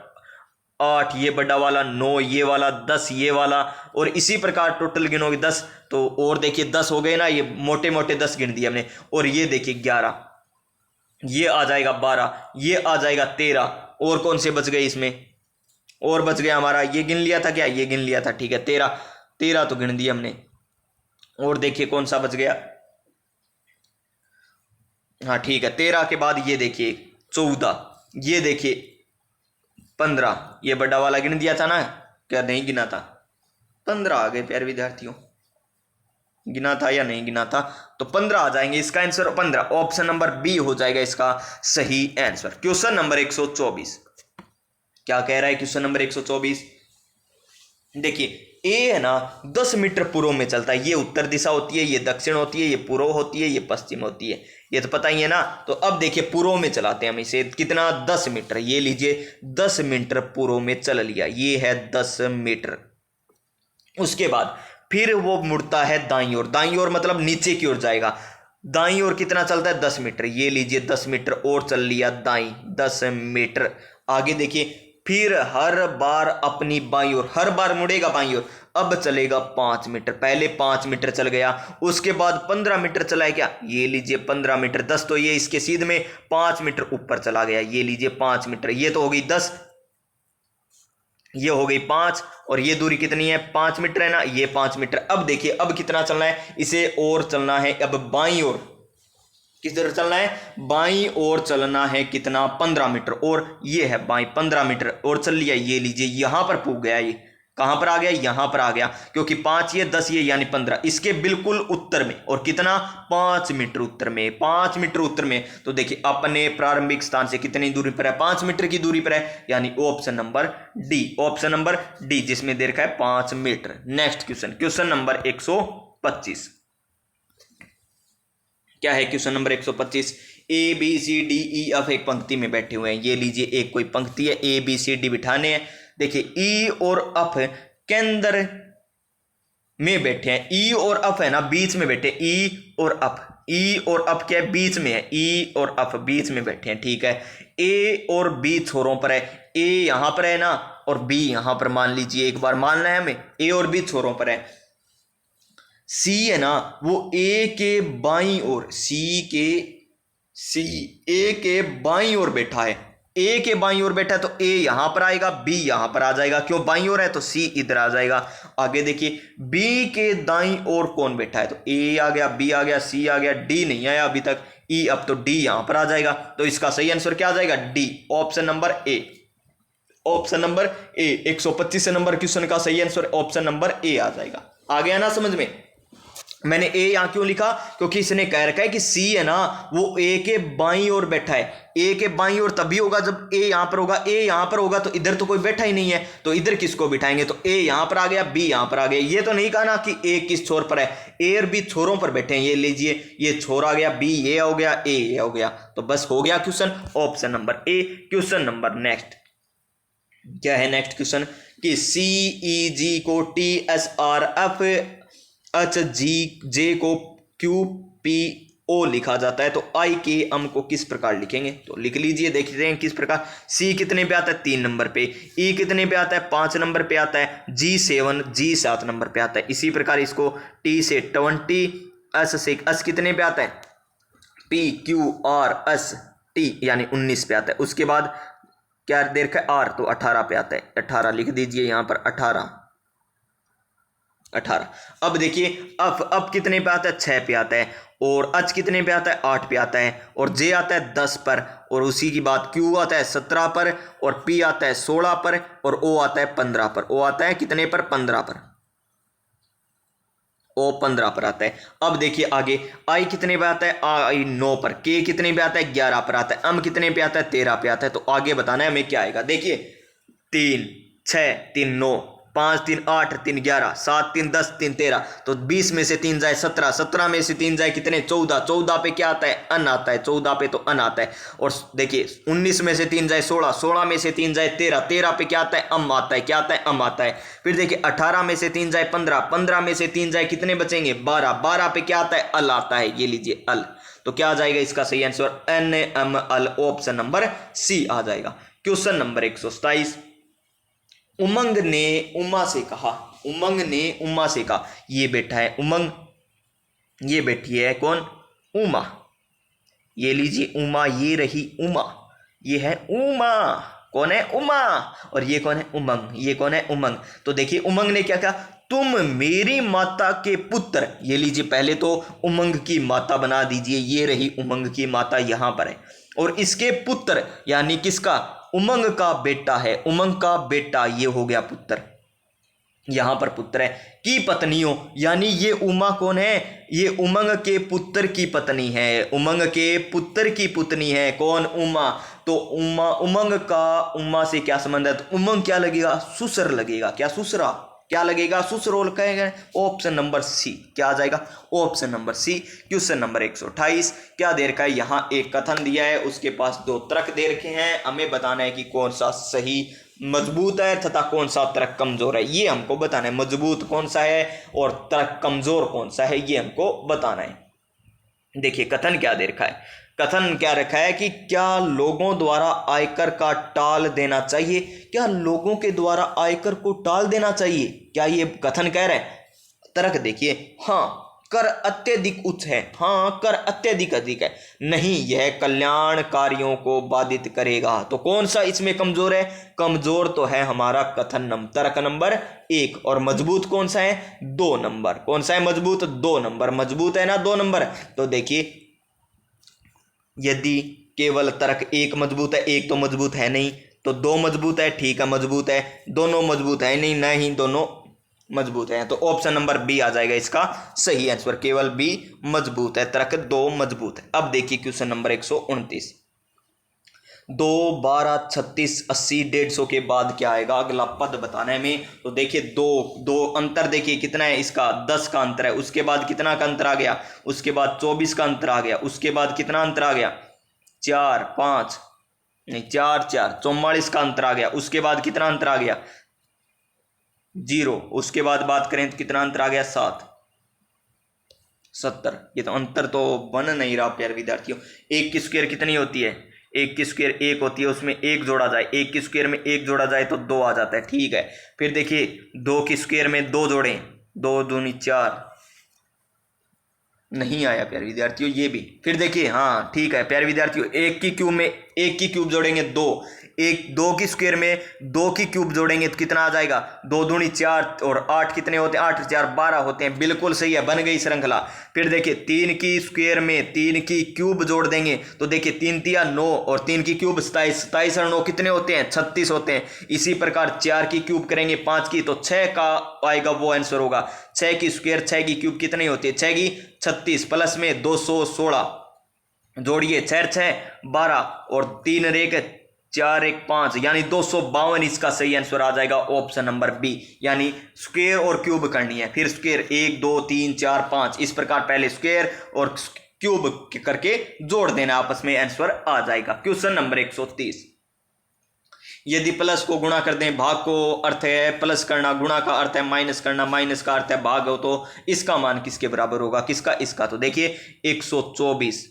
8 ये बड़ा वाला, 9 ये वाला, 10 ये वाला, और इसी प्रकार टोटल गिनोगे 10, तो और देखिए 10 हो गए ना, ये मोटे मोटे 10 गिन दिए हमने, और ये देखिए 11, ये आ जाएगा 12, ये आ जाएगा 13, और कौन से बच गए इसमें, और बच गया हमारा, ये गिन लिया था क्या, ये गिन लिया था, ठीक है 13 तो गिन दिए हमने, और देखिए कौन सा बच गया, हाँ ठीक है 13 के बाद ये देखिए 14, ये देखिए 15, ये बड़ा वाला गिन दिया था ना, क्या नहीं गिना था, 15 आ गए प्यारे विद्यार्थियों, गिना था या नहीं गिना था, तो 15 आ जाएंगे, इसका आंसर 15, ऑप्शन नंबर बी हो जाएगा इसका सही आंसर। क्वेश्चन नंबर 124 क्या कह रहा है, क्वेश्चन नंबर 124 देखिए, ए है ना 10 मीटर पूर्व में चलता है, ये उत्तर दिशा होती है, ये दक्षिण होती है, ये पूर्व होती है, ये पश्चिम होती है, ये तो पता ही है ना। तो अब देखिए पूर्व में चलाते हैं हम इसे, कितना 10 मीटर, ये लीजिए 10 मीटर पूर्व में चल लिया, ये है 10 मीटर। उसके बाद फिर वो मुड़ता है दाईं ओर, दाईं ओर मतलब नीचे की ओर जाएगा, दाईं ओर कितना चलता है 10 मीटर, ये लीजिए 10 मीटर और चल लिया दाईं 10 मीटर। आगे देखिए फिर हर बार अपनी बाईं ओर, हर बार मुड़ेगा बाईं ओर। अब चलेगा 5 मीटर, पहले 5 मीटर चल गया, उसके बाद 15 मीटर चला है क्या, ये लीजिए 15 मीटर, 10 तो ये इसके सीध में 5 मीटर ऊपर चला गया, ये लीजिए 5 मीटर, ये तो हो गई 10, ये हो गई 5, और ये दूरी कितनी है, 5 मीटर है ना, ये 5 मीटर। अब देखिए अब कितना चलना है, इसे और चलना है अब बाईं ओर, किस तरफ चलना है, बाईं ओर चलना है, कितना, 15 मीटर, और ये है बाईं 15 मीटर और चल लिया, ये लीजिए यहां पर पूग गया, ये कहां पर आ गया, यहां पर आ गया, क्योंकि 5 ये 10 ये यानी 15 इसके बिल्कुल उत्तर में, और कितना, 5 मीटर उत्तर में, 5 मीटर उत्तर में। तो देखिए अपने प्रारंभिक स्थान से कितनी दूरी पर है, 5 मीटर की दूरी पर है, यानी option number D, option number D, जिसमें दे रखा है 5 metre. Next question, question number 125, क्या है question number 125, A B C D E F एक पंक्ति में बैठे हुए हैं, ये लीजिए एक कोई पंक्ति है, ए बी सी डी बिठाने हैं। देखिए ई और एफ केंद्र में बैठे हैं, ई और एफ है ना बीच में बैठे, ई और एफ, ई और एफ क्या है, बीच में है, ई और एफ बीच में बैठे हैं, ठीक है। ए और बी छोरों पर है, ए यहां पर है ना और बी यहां पर, मान लीजिए एक बार मानना है हमें, ए और बी छोरों पर है। सी है ना वो ए के बाईं ओर, सी ए के बाईं ओर बैठा है, ए के बाईं ओर बैठा है तो ए यहां पर आएगा, बी यहां पर आ जाएगा, क्यों बाईं ओर है तो सी इधर आ जाएगा। आगे देखिए बी के दाईं ओर कौन बैठा है, तो ए आ गया, बी आ गया, सी आ गया, डी नहीं आया अभी तक, ई, अब तो डी यहां पर आ जाएगा, तो इसका सही आंसर क्या आ जाएगा, डी, ऑप्शन नंबर ए, ऑप्शन नंबर ए। 125 नंबर क्वेश्चन का सही आंसर ऑप्शन नंबर ए आ जाएगा। आ गया ना समझ में। मैंने ए यहां क्यों लिखा, क्योंकि इसने कह रखा है कि सी है ना वो ए के बाईं ओर बैठा है, ए के बाईं ओर तभी होगा जब ए यहां पर होगा, ए यहां पर होगा तो इधर तो कोई बैठा ही नहीं है, तो इधर किसको बिठाएंगे, तो ए यहां पर आ गया, बी यहां पर आ गया। ये तो नहीं कहा ना कि ए किस छोर पर है, ए और बी छोरों पर बैठे हैं, ये लीजिए ये छोर आ गया, बी ये हो गया, ए ये हो गया, तो बस हो गया question option number A. Question number next क्या है, नेक्स्ट क्वेश्चन कि सी ई जी को T S R F H G J को क्यू पी ओ लिखा जाता है, तो आई के एम को किस प्रकार लिखेंगे, तो लिख लीजिए, देखते हैं किस प्रकार। सी कितने पे आता है, 3 नंबर पे, ई कितने पे आता है, 5 नंबर पे आता है, जी 7 नंबर पे आता है। इसी प्रकार इसको टी से 20, एस से एस कितने पे आता है, P Q R S T यानी 19 पे आता है। उसके बाद क्या देर का आर, तो 18 पे आता है, 18 लिख दीजिए यहां पर, 18। अब देखिए अब कितने पे आता है, 6 पे आता है, और एच कितने पे आता है, 8 पे आता है, और जे आता है 10 पर, और उसी की बात क्यू आता है 17 पर, और पी आता है 16 पर, और ओ आता है 15 पर। ओ आता है कितने पर, 15 पर, ओ 15 पर आता है। अब देखिए आगे आई कितने पे आता है, आई 9 पर, के कितने पे आता है, 11 पर आता है, एम कितने पे आता है, 13 पे आता है। तो आगे बताना है हमें क्या आएगा। देखिए 3 6 3 9, 5 3 8 3 11, 7 3 10 3 13, तो 20 में से 3 जाए 17, 17 में से 3 जाए कितने, 14, 14 पे क्या आता है, अन आता है, 14 पे तो अन आता है। और देखिए 19 में से 3 जाए 16, 16 में से 3 जाए 13, 13 पे क्या आता है, अम आता है, क्या आता है, अम आता है। फिर देखिए 18 में से 3 जाए 15, 15 में से 3 जाए कितने बचेंगे, 12, 12 पे क्या आता है, अल आता है, ये लीजिए अल। तो क्या आ जाएगा इसका सही answer, N M L, option number C आ जाएगा। क्वेश्चन नंबर 127, उमंग ने उमा से कहा, उमंग ने उमा से कहा, ये बैठा है उमंग, ये बैठी है कौन, उमा, ये लीजिए उमा, ये रही उमा, ये है उमा, कौन है, उमा, और ये कौन है, उमंग, ये कौन है, उमंग। तो देखिए उमंग ने क्या कहा, तुम मेरी माता के पुत्र, ये लीजिए पहले तो उमंग की माता बना दीजिए, ये रही उमंग की माता यहां पर है, और इसके पुत्र यानी किसका, उमंग का बेटा है, उमंग का बेटा, ये हो गया पुत्र, यहां पर पुत्र है, की पत्नियों, यानी ये उमा कौन है, ये उमंग के पुत्र की पत्नी है, उमंग के पुत्र की पुतनी है कौन, उमा। तो उमा, उमंग का उमा से क्या संबंध है, तो उमंग क्या लगेगा, सुसर लगेगा, क्या सुसरा, क्या लगेगा, सुसरोल कहेगा, ऑप्शन नंबर सी, क्या आ जाएगा, option number C. Question number 128, क्या दे रखा है, यहां एक कथन दिया है, उसके पास 2 तर्क दे रखे हैं, हमें बताना है कि कौन सा सही मजबूत है तथा कौन सा तर्क कमजोर है, ये हमको बताना है, मजबूत कौन सा है और तर्क कमजोर कौन सा है, ये हमको बताना है। देखिए कथन क्या दे रखा है, कथन क्या रखा है कि क्या लोगों द्वारा आयकर का टाल देना चाहिए, क्या लोगों के द्वारा आयकर को टाल देना चाहिए, क्या ये कथन कह रहा है? तर्क देखिए, हाँ कर अत्यधिक उच्च है, हाँ कर अत्यधिक अधिक है, नहीं यह कल्याणकारियों को बाधित करेगा। तो कौन सा इसमें कमजोर है? कमजोर तो है हमारा कथन तर्क नंबर 1। और मजबूत कौन सा है? 2 नंबर। कौन सा है मजबूत? 2 नंबर। मजबूत है ना 2 नंबर। तो देखिए यदि केवल तर्क 1 मजबूत है, 1 तो मजबूत है नहीं, तो 2 मजबूत है, ठीक है मजबूत है, दोनों मजबूत है नहीं, नहीं दोनों मजबूत है, तो ऑप्शन नंबर बी आ जाएगा इसका सही आंसर। केवल बी मजबूत है, तर्क 2 मजबूत है। अब देखिए क्वेश्चन नंबर 129, 2, 12, 36, 80, 150 के बाद क्या आएगा अगला पद बताने में। तो देखिए दो अंतर देखिए कितना है इसका, 10 का अंतर है। उसके बाद कितना का अंतर आ गया? उसके बाद 24 का अंतर आ गया। उसके बाद कितना अंतर आ गया? 4, 5 नहीं 4, 4 44 का अंतर आ गया। उसके बाद कितना अंतर आ गया? 0। उसके बाद बात करें तो कितना अंतर आ गया? 7, 70। ये तो अंतर तो बन नहीं रहा प्यारे विद्यार्थियों। 1 की स्क्वायर कितनी होती है? 1 की स्क्वायर 1 होती है, उसमें 1 जोड़ा जाए, 1 की स्क्वायर में 1 जोड़ा जाए तो 2 आ जाता है, ठीक है। फिर देखिए 2 की स्क्वायर में 2 जोड़ें, 2 दूनी 4, नहीं आया प्यारे विद्यार्थियों ये भी। फिर देखिए हाँ ठीक है प्यारे विद्यार्थियों, 1 की क्यूब में 1 की क्यूब जोड़ेंगे 2, 2 की स्क्वायर में 2 की क्यूब जोड़ेंगे तो कितना आ जाएगा? 2 दूनी 4 और 8 कितने होते हैं? 8 4 12 होते हैं, बिल्कुल सही है, बन गई श्रृंखला। फिर देखिए 3 की स्क्वायर में 3 की क्यूब जोड़ देंगे तो देखिए 3 तिया 9 और 3 की क्यूब 27, 27 और 9 कितने होते हैं? 36 होते हैं। इसी प्रकार 4 की क्यूब करेंगे 5 की तो 6 का आएगा, वो आंसर होगा। 6 की स्क्वायर 6 की क्यूब कितनी होती है? 6 की 36 प्लस में 216 जोड़िए, 6 6 12 और 3 रेख 4 1 5 यानी 252 इसका सही आंसर आ जाएगा ऑप्शन नंबर बी। यानी स्क्वायर और क्यूब करनी है, फिर स्क्वायर 1 2 3 4 5 इस प्रकार पहले स्क्वायर और क्यूब करके जोड़ देना आपस में, आंसर आ जाएगा। क्वेश्चन नंबर 130, यदि प्लस को गुणा कर दें, भाग को अर्थ है प्लस करना, गुणा का अर्थ है माइनस करना, माइनस का अर्थ है भाग हो, तो इसका मान किसके बराबर होगा? किसका? इसका। तो देखिए 124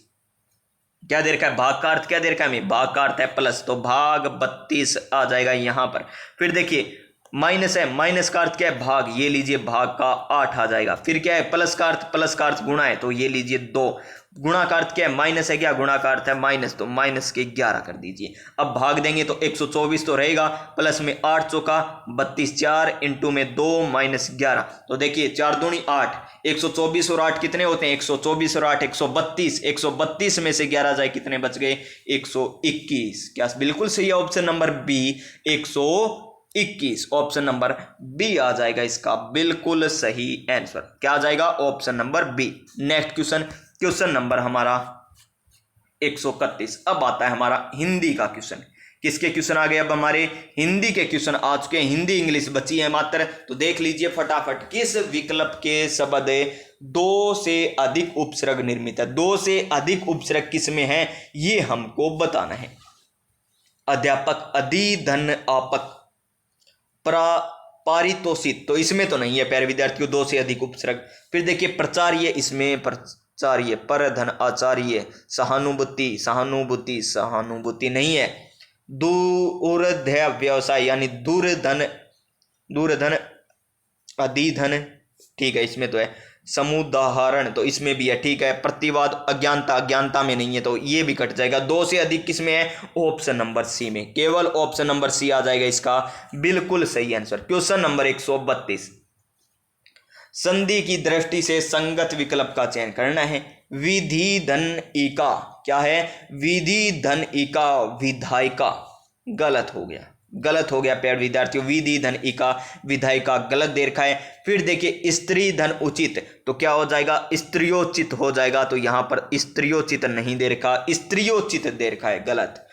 क्या दे रखा है? भाग का अर्थ क्या दे रखा है हमें? भाग का अर्थ है प्लस, तो भाग 32 आ जाएगा यहां पर। फिर देखिए माइनस है, माइनस का अर्थ क्या है? भाग, ये लीजिए भाग का 8 आ जाएगा। फिर क्या है? प्लस का अर्थ, प्लस का अर्थ गुणा है, तो ये लीजिए 2। गुणा का अर्थ क्या है? माइनस है, क्या गुणा का अर्थ है माइनस, तो माइनस के 11 कर दीजिए। अब भाग देंगे तो 124 तो रहेगा, प्लस में 8 चौका 32, 4 इंटू में 2 माइनस 11, तो देखिए 4 दूनी 8, 124 और 8 कितने होते हैं? 124 और 8 132, 132 में से 11 जाए कितने बच गए? 121। क्या बिल्कुल सही है option number B 121। Option number B आ जाएगा इसका बिल्कुल सही आंसर। क्या आ जाएगा? Option number B. Next question, question number हमारा 131। अब आता है हमारा हिंदी का क्वेश्चन। किसके क्वेश्चन आ गए? अब हमारे हिंदी के क्वेश्चन आ चुके हैं। हिंदी इंग्लिश बची है मात्र, तो देख लीजिए फटाफट। किस विकल्प के शब्द 2 से अधिक उपसर्ग निर्मित है? 2 से अधिक उपसर्ग किस में है ये हमको बताना है। अध्यापक, अधिधन आपक, पारितोषित, तो इसमें तो नहीं है प्यारे विद्यार्थियों 2 से अधिक उपसर्ग। फिर देखिए प्रचार्य, इसमें प्रचार्य, परधन आचार्य, सहानुभूति, सहानुभूति, सहानुभूति नहीं है। दूरध्य व्यवसाय यानी दूरधन, दूरधन अधिधन, ठीक है इसमें तो है। समुदाहरण, तो इसमें भी है, ठीक है। प्रतिवाद, अज्ञानता, अज्ञानता में नहीं है, तो ये भी कट जाएगा। 2 से अधिक किस में है? ऑप्शन नंबर सी में, केवल ऑप्शन नंबर सी आ जाएगा इसका बिल्कुल सही आंसर। क्वेश्चन नंबर 132, संधि की दृष्टि से संगत विकल्प का चयन करना है। विधि धन इका, क्या है? विधि धन इका विधायिका, गलत हो गया, गलत हो गया प्यारे विद्यार्थियों। विधि धन इका विधायिका गलत दे रखा है। फिर देखिए स्त्री धन उचित, तो क्या हो जाएगा? स्त्रियोचित हो जाएगा, तो यहां पर स्त्रियोचित नहीं दे रखा, स्त्रियोचित दे रखा है, गलत।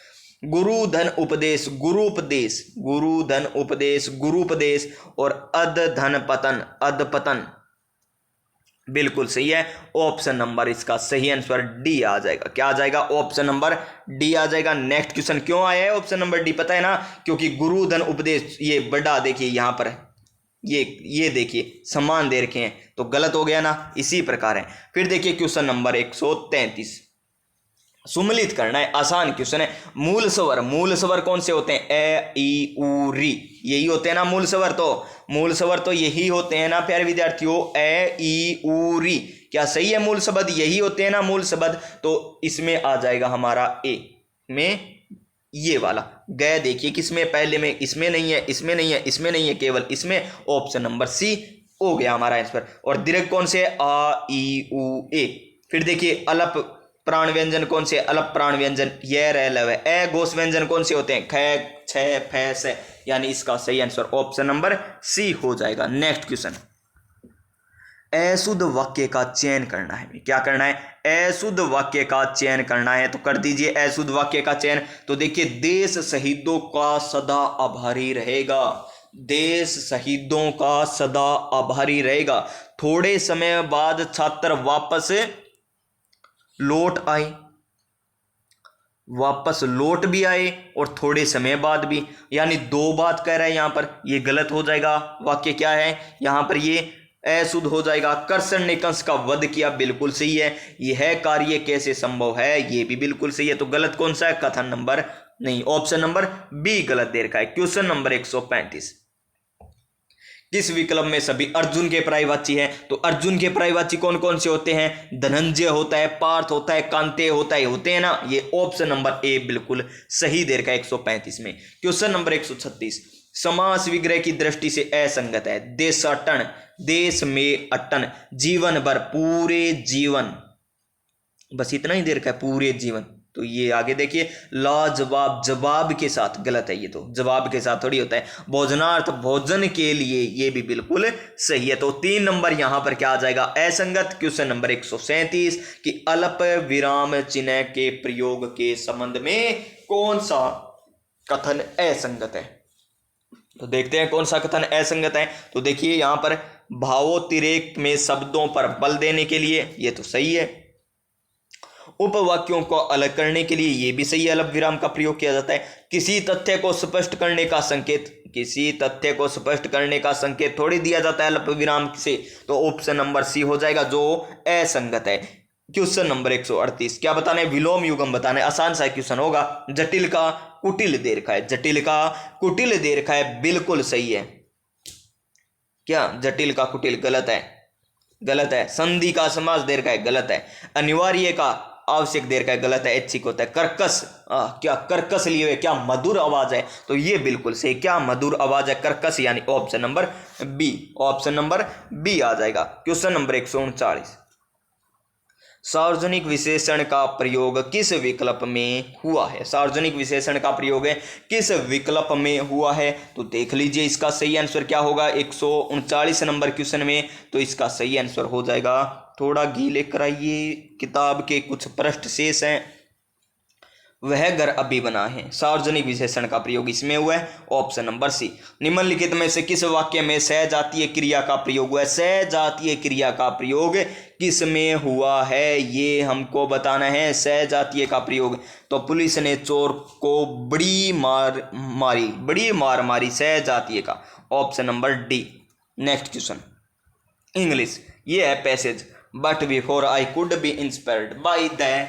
गुरु धन उपदेश, गुरुपदेश, गुरु धन उपदेश, गुरुपदेश, और अध धन पतन, अधपतन, बिल्कुल सही है। ऑप्शन नंबर इसका सही आंसर डी आ जाएगा। क्या आ जाएगा? ऑप्शन नंबर डी आ जाएगा। नेक्स्ट क्वेश्चन क्यों आया है ऑप्शन नंबर डी? पता है ना, क्योंकि गुरु धन उपदेश ये बड़ा देखिए यहां पर ये देखिए समान दे रखे हैं, तो गलत हो गया ना, इसी प्रकार है। फिर देखिए क्वेश्चन नंबर 133, सुमिलित करना है, आसान क्वेश्चन है। मूल स्वर कौन से होते हैं? ए ई उ री, यही होते हैं ना मूल स्वर। तो मूल स्वर तो यही होते हैं ना प्यारे विद्यार्थियों, ए ई उ री। क्या सही है? मूल शब्द यही होते हैं ना मूल शब्द। तो इसमें आ जाएगा हमारा ए में ये वाला। गए देखिए किसमें, पहले में, इसमें नहीं है, इसमें नहीं है, इसमें नहीं है, केवल इसमें। ऑप्शन नंबर सी हो गया हमारा आंसर। और दीर्घ कौन से? आ ई उ ए। फिर देखिए अलप प्राण व्यंजन कौन से? अलप प्राण व्यंजन ये रह लव है। ए घोष व्यंजन कौन से होते हैं? ख छ फे से, यानी इसका सही आंसर ऑप्शन नंबर सी हो जाएगा। नेक्स्ट क्वेश्चन, अशुद्ध वाक्य का चयन करना है। क्या करना है? अशुद्ध वाक्य का चयन करना है। तो कर दीजिए अशुद्ध वाक्य का चयन। तो देखिए देश शहीदों का सदा आभारी रहेगा, देश शहीदों का सदा आभारी रहेगा। थोड़े समय बाद छात्र वापस लौट आए, वापस लौट भी आए और थोड़े समय बाद भी, यानी दो बात कह रहा है यहां पर। ये गलत हो जाएगा। वाक्य क्या है यहां पर? ये अशुद्ध हो जाएगा। कर्षण ने कंस का वध किया, बिल्कुल सही है। यह कार्य कैसे संभव है? ये भी बिल्कुल सही है। तो गलत कौन सा है? कथन नंबर नहीं, ऑप्शन नंबर बी गलत दे रखा है। क्वेश्चन नंबर 135, किस विकल्प में सभी अर्जुन के पर्यायवाची है? तो अर्जुन के पर्यायवाची कौन कौन से होते हैं? धनंजय होता है, पार्थ होता है, कांते होता है, होते हैं ना। ये ऑप्शन नंबर ए बिल्कुल सही दे रखा है 135 में। क्वेश्चन नंबर 136, समास विग्रह की दृष्टि से असंगत है। देशाटन, देश में अटन, जीवन भर, पूरे जीवन, बस इतना ही दे रखा है, पूरे जीवन। तो ये आगे देखिए लाजवाब, जवाब के साथ, गलत है ये, तो जवाब के साथ थोड़ी होता है। भोजनार्थ, भोजन के लिए, ये भी बिल्कुल सही है। तो 3 नंबर यहां पर क्या आ जाएगा? असंगत। क्वेश्चन नंबर 137 कि अल्प विराम चिन्ह के प्रयोग के संबंध में कौन सा कथन असंगत है? तो देखते हैं कौन सा कथन असंगत है। तो देखिए यहां पर भावोत्तिरेक में शब्दों पर बल देने के लिए, ये तो सही है। उपवाक्यों को अलग करने के लिए, ये भी सही है, अल्प विराम का प्रयोग किया जाता है। किसी तथ्य को स्पष्ट करने का संकेत, किसी तथ्य को स्पष्ट करने का संकेत थोड़ी दिया जाता है अल्प विराम से। तो ऑप्शन नंबर सी हो जाएगा जो असंगत है। क्वेश्चन नंबर 138, क्या बताना है? विलोम युगम बताना है। आसान सा क्वेश्चन होगा। जटिल का कुटिल दे रखा है, जटिल का कुटिल दे रखा है, बिल्कुल सही है। क्या जटिल का कुटिल? गलत है, गलत है। संधि का समास दे रखा है, गलत है। अनिवार्य का आवश्यक देर का, गलत है। ऐच्छिक होता है। कर्कश, क्या कर्कश लिए हुए, क्या मधुर आवाज है, तो ये बिल्कुल सही, क्या मधुर आवाज है, कर्कश, यानी option number B, option number B आ जाएगा। क्वेश्चन नंबर 139, सार्वजनिक विशेषण का प्रयोग किस विकल्प में हुआ है? सार्वजनिक विशेषण का प्रयोग किस विकल्प में हुआ है? तो देख लीजिए इसका सही आंसर क्या होगा 139 नंबर क्वेश्चन में। तो इसका सही आंसर हो जाएगा, थोड़ा घी लेकर आइए, किताब के कुछ पृष्ठ शेष हैं। वह घर अभी बना है, सार्वजनिक विशेषण का प्रयोग इसमें हुआ है, ऑप्शन नंबर सी। निम्नलिखित में से किस वाक्य में सहजातीय क्रिया का प्रयोग हुआ है? सहजातीय क्रिया का प्रयोग किस में हुआ है, ये हमको बताना है। सहजातीय का प्रयोग, तो पुलिस ने चोर को बड़ी मार मारी, सहजातीय का, option number D. Next question, English, ये है passage, but before I could be inspired by the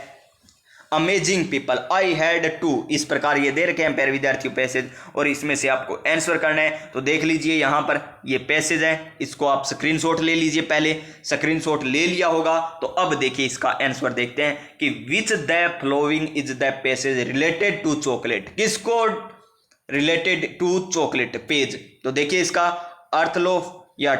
amazing people I had to, इस प्रकार ये दे रखे हैं प्यारे विद्यार्थियों पैसेज, और इसमें से आपको आंसर करना है। तो देख लीजिए यहाँ पर ये पैसेज है, इसको आप स्क्रीनशॉट ले लीजिए। पहले स्क्रीनशॉट ले लिया होगा, तो अब देखिए इसका आंसर देखते हैं कि which the flowing is the passage related to chocolate, किसको रिलेटेड टू चॉकलेट पेज। तो देखिए इसका अर्थलोफ या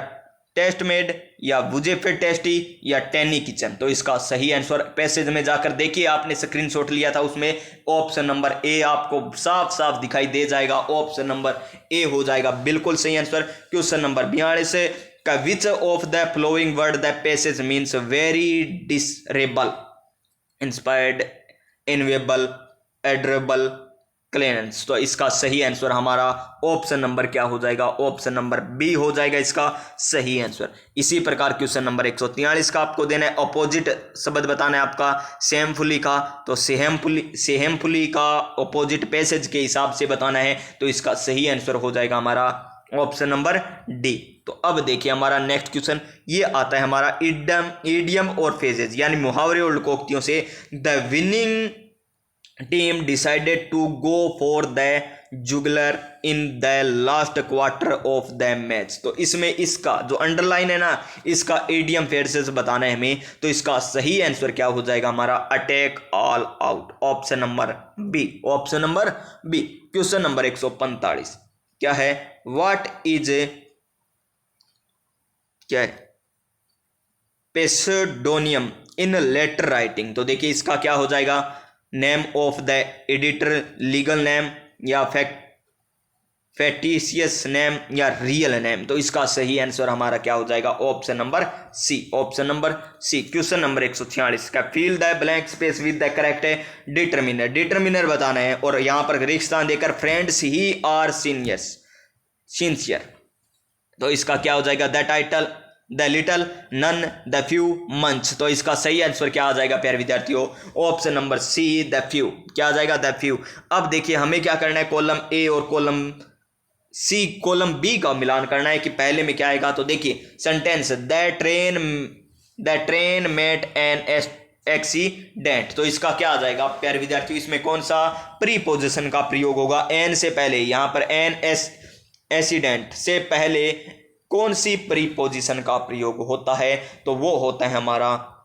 टेस्ट मेड या वुजे फिर टेस्टी या टेनी किचन। तो इसका सही आंसर पैसेज में जाकर देखिए, आपने स्क्रीनशॉट लिया था उसमें ऑप्शन नंबर ए आपको साफ साफ दिखाई दे जाएगा, ऑप्शन नंबर ए हो जाएगा बिल्कुल सही आंसर। क्वेश्चन नंबर 42 का which of the following word the passage means very desirable, inspired, enviable, adorable, cleanness. तो इसका सही आंसर हमारा ऑप्शन नंबर क्या हो जाएगा, ऑप्शन नंबर बी हो जाएगा इसका सही आंसर। इसी प्रकार क्वेश्चन नंबर 143 का आपको देना है, अपोजिट शब्द बताना है आपका सेमफुली का। तो सेहमफुली का अपोजिट पैसेज के हिसाब से बताना है, तो इसका सही आंसर हो जाएगा हमारा ऑप्शन नंबर डी। तो अब देखिए हमारा नेक्स्ट क्वेश्चन ये आता है हमारा इडियम और फ्रेजेस यानी मुहावरे और लोकोक्तियों से। The winning team decided to go for the juggler in the last quarter of the match. तो इसमें इसका जो अंडरलाइन है ना, इसका इडियम फ्रेजेस बताना है हमें। तो इसका सही आंसर क्या हो जाएगा हमारा, attack all out, option number B, option number B. Question number 145 क्या है, व्हाट इज, क्या है, पेसिडोनियम इन लेटर राइटिंग। तो देखिए इसका क्या हो जाएगा, name of the editor, legal name या फैक्टिशियस नेम या रियल नेम। तो इसका सही आंसर हमारा क्या हो जाएगा, option number C, option number C. Question number 146 का fill the blank space with the correct determiner. Determiner बताना है और यहां पर रिश्ता देकर फ्रेंड्स ही आर सिंसियर। तो इसका क्या हो जाएगा, the title, the little, none, the few, much. तो इसका सही आंसर क्या आ जाएगा प्यारे विद्यार्थियों, option number C, the few. क्या आ जाएगा, द फ्यू। अब देखिए हमें क्या करना है, कॉलम ए और कॉलम सी, कॉलम बी का मिलान करना है कि पहले में क्या आएगा। तो देखिए sentence, the train met an accident. तो इसका क्या आ जाएगा प्यारे विद्यार्थियों, इसमें कौन सा प्रीपोजिशन का प्रयोग होगा, एन से पहले। यहां पर एन एक्सीडेंट से पहले कौन सी प्रीपोजिशन का प्रयोग होता है, तो वो होता है हमारा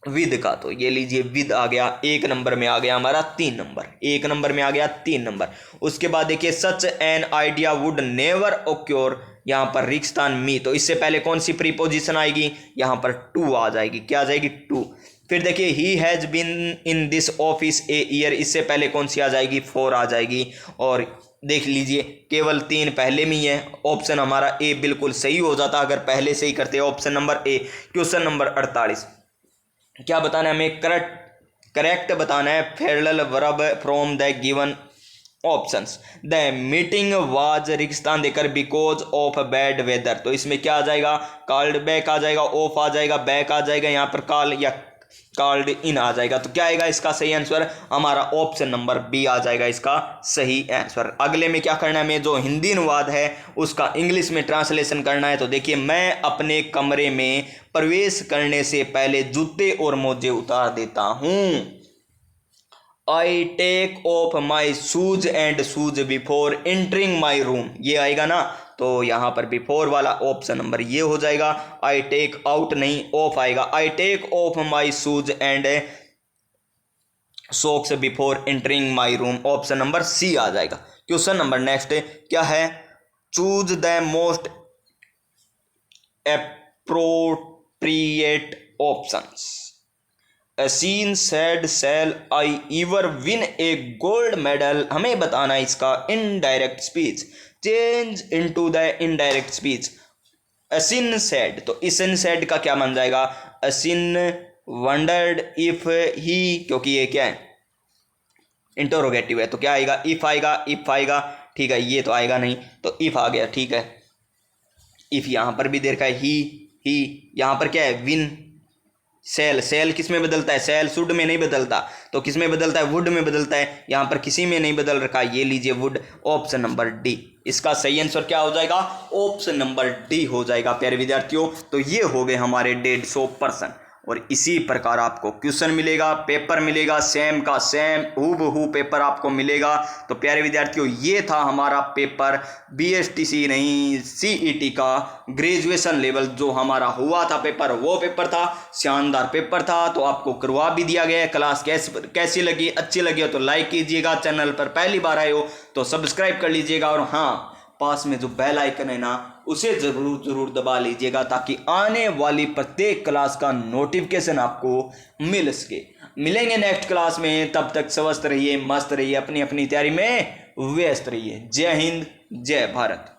विद का। तो ये लीजिए विद आ गया, एक नंबर में आ गया हमारा 3 नंबर, एक नंबर में आ गया 3 नंबर। उसके बाद देखिए such an idea would never occur, यहाँ पर रिक्स्तान मी। तो इससे पहले कौन सी प्रीपोजिशन आएगी, यहाँ पर टू आ जाएगी। क्या आ जाएगी, टू। फिर देखिए he has been in this office a year, इससे पहले कौन सी आ जाएगी, 4 आ जाएगी। और देख लीजिए केवल 3 पहले में ही है, ऑप्शन हमारा ए बिल्कुल सही हो जाता अगर पहले से ही करते, option number A. Question number 48 क्या बताना है हमें, करेक्ट बताना है phrasal verb from the given options. The meeting was रिक्स्तान देकर बिकॉज ऑफ बैड वेदर। तो इसमें क्या आ जाएगा, कॉल्ड बैक आ जाएगा, ऑफ आ जाएगा, बैक आ जाएगा, यहाँ पर कॉल या कॉल्ड इन आ जाएगा। तो क्या आएगा इसका सही आंसर, हमारा ऑप्शन नंबर बी आ जाएगा इसका सही आंसर। अगले में क्या करना है हमें, जो हिंदी अनुवाद है उसका इंग्लिश में ट्रांसलेशन करना है। तो देखिए मैं अपने कमरे में प्रवेश करने से पहले जूते और मोजे उतार देता हूं। I take off my shoes and shoes before entering my room, ये आएगा ना। तो यहाँ पर बिफोर वाला ऑप्शन नंबर ये हो जाएगा, आई टेक आउट नहीं, ऑफ आएगा। I take off my shoes and socks before entering my room, option number C आ जाएगा। क्वेश्चन नंबर नेक्स्ट क्या है, choose the most appropriate options. Sean said shall I ever win a gold medal, हमें बताना है इसका indirect speech, change into the indirect speech. Asin said, तो इसन सेड का क्या बन जाएगा, असिन वंडर्ड इफ ही, क्योंकि ये क्या है इंटरोगेटिव है, तो क्या आएगा, इफ आएगा, इफ आएगा, ठीक है। ये तो आएगा नहीं, तो इफ आ गया, ठीक है। इफ यहां पर भी देखा है, ही यहां पर क्या है, विन। सेल, सेल किस में बदलता है, सेल शुड में नहीं बदलता, तो किस में बदलता है, वुड में बदलता है। यहाँ पर किसी में नहीं बदल रखा, ये लीजिए वुड, ऑप्शन नंबर डी। इसका सही आंसर क्या हो जाएगा, ऑप्शन नंबर डी हो जाएगा प्यारे विद्यार्थियों। तो ये हो गए हमारे 150%। और इसी प्रकार आपको क्वेश्चन मिलेगा, पेपर मिलेगा, सेम का सेम हूबहू पेपर आपको मिलेगा। तो प्यारे विद्यार्थियों ये था हमारा पेपर बीएसटीसी नहीं सीईटी का ग्रेजुएशन लेवल जो हमारा हुआ था पेपर, वो पेपर था, शानदार पेपर था। तो आपको करवा भी दिया गया है। क्लास कैसी लगी, अच्छी लगी हो तो लाइक कीजिएगा, चैनल पर पहली बार आए हो तो सब्सक्राइब कर लीजिएगा, और हाँ पास में जो बेल आइकन है ना उसे जरूर दबा लीजिएगा ताकि आने वाली प्रत्येक क्लास का नोटिफिकेशन आपको मिल सके। मिलेंगे नेक्स्ट क्लास में, तब तक स्वस्थ रहिए, मस्त रहिए, अपनी अपनी तैयारी में व्यस्त रहिए। जय हिंद, जय भारत।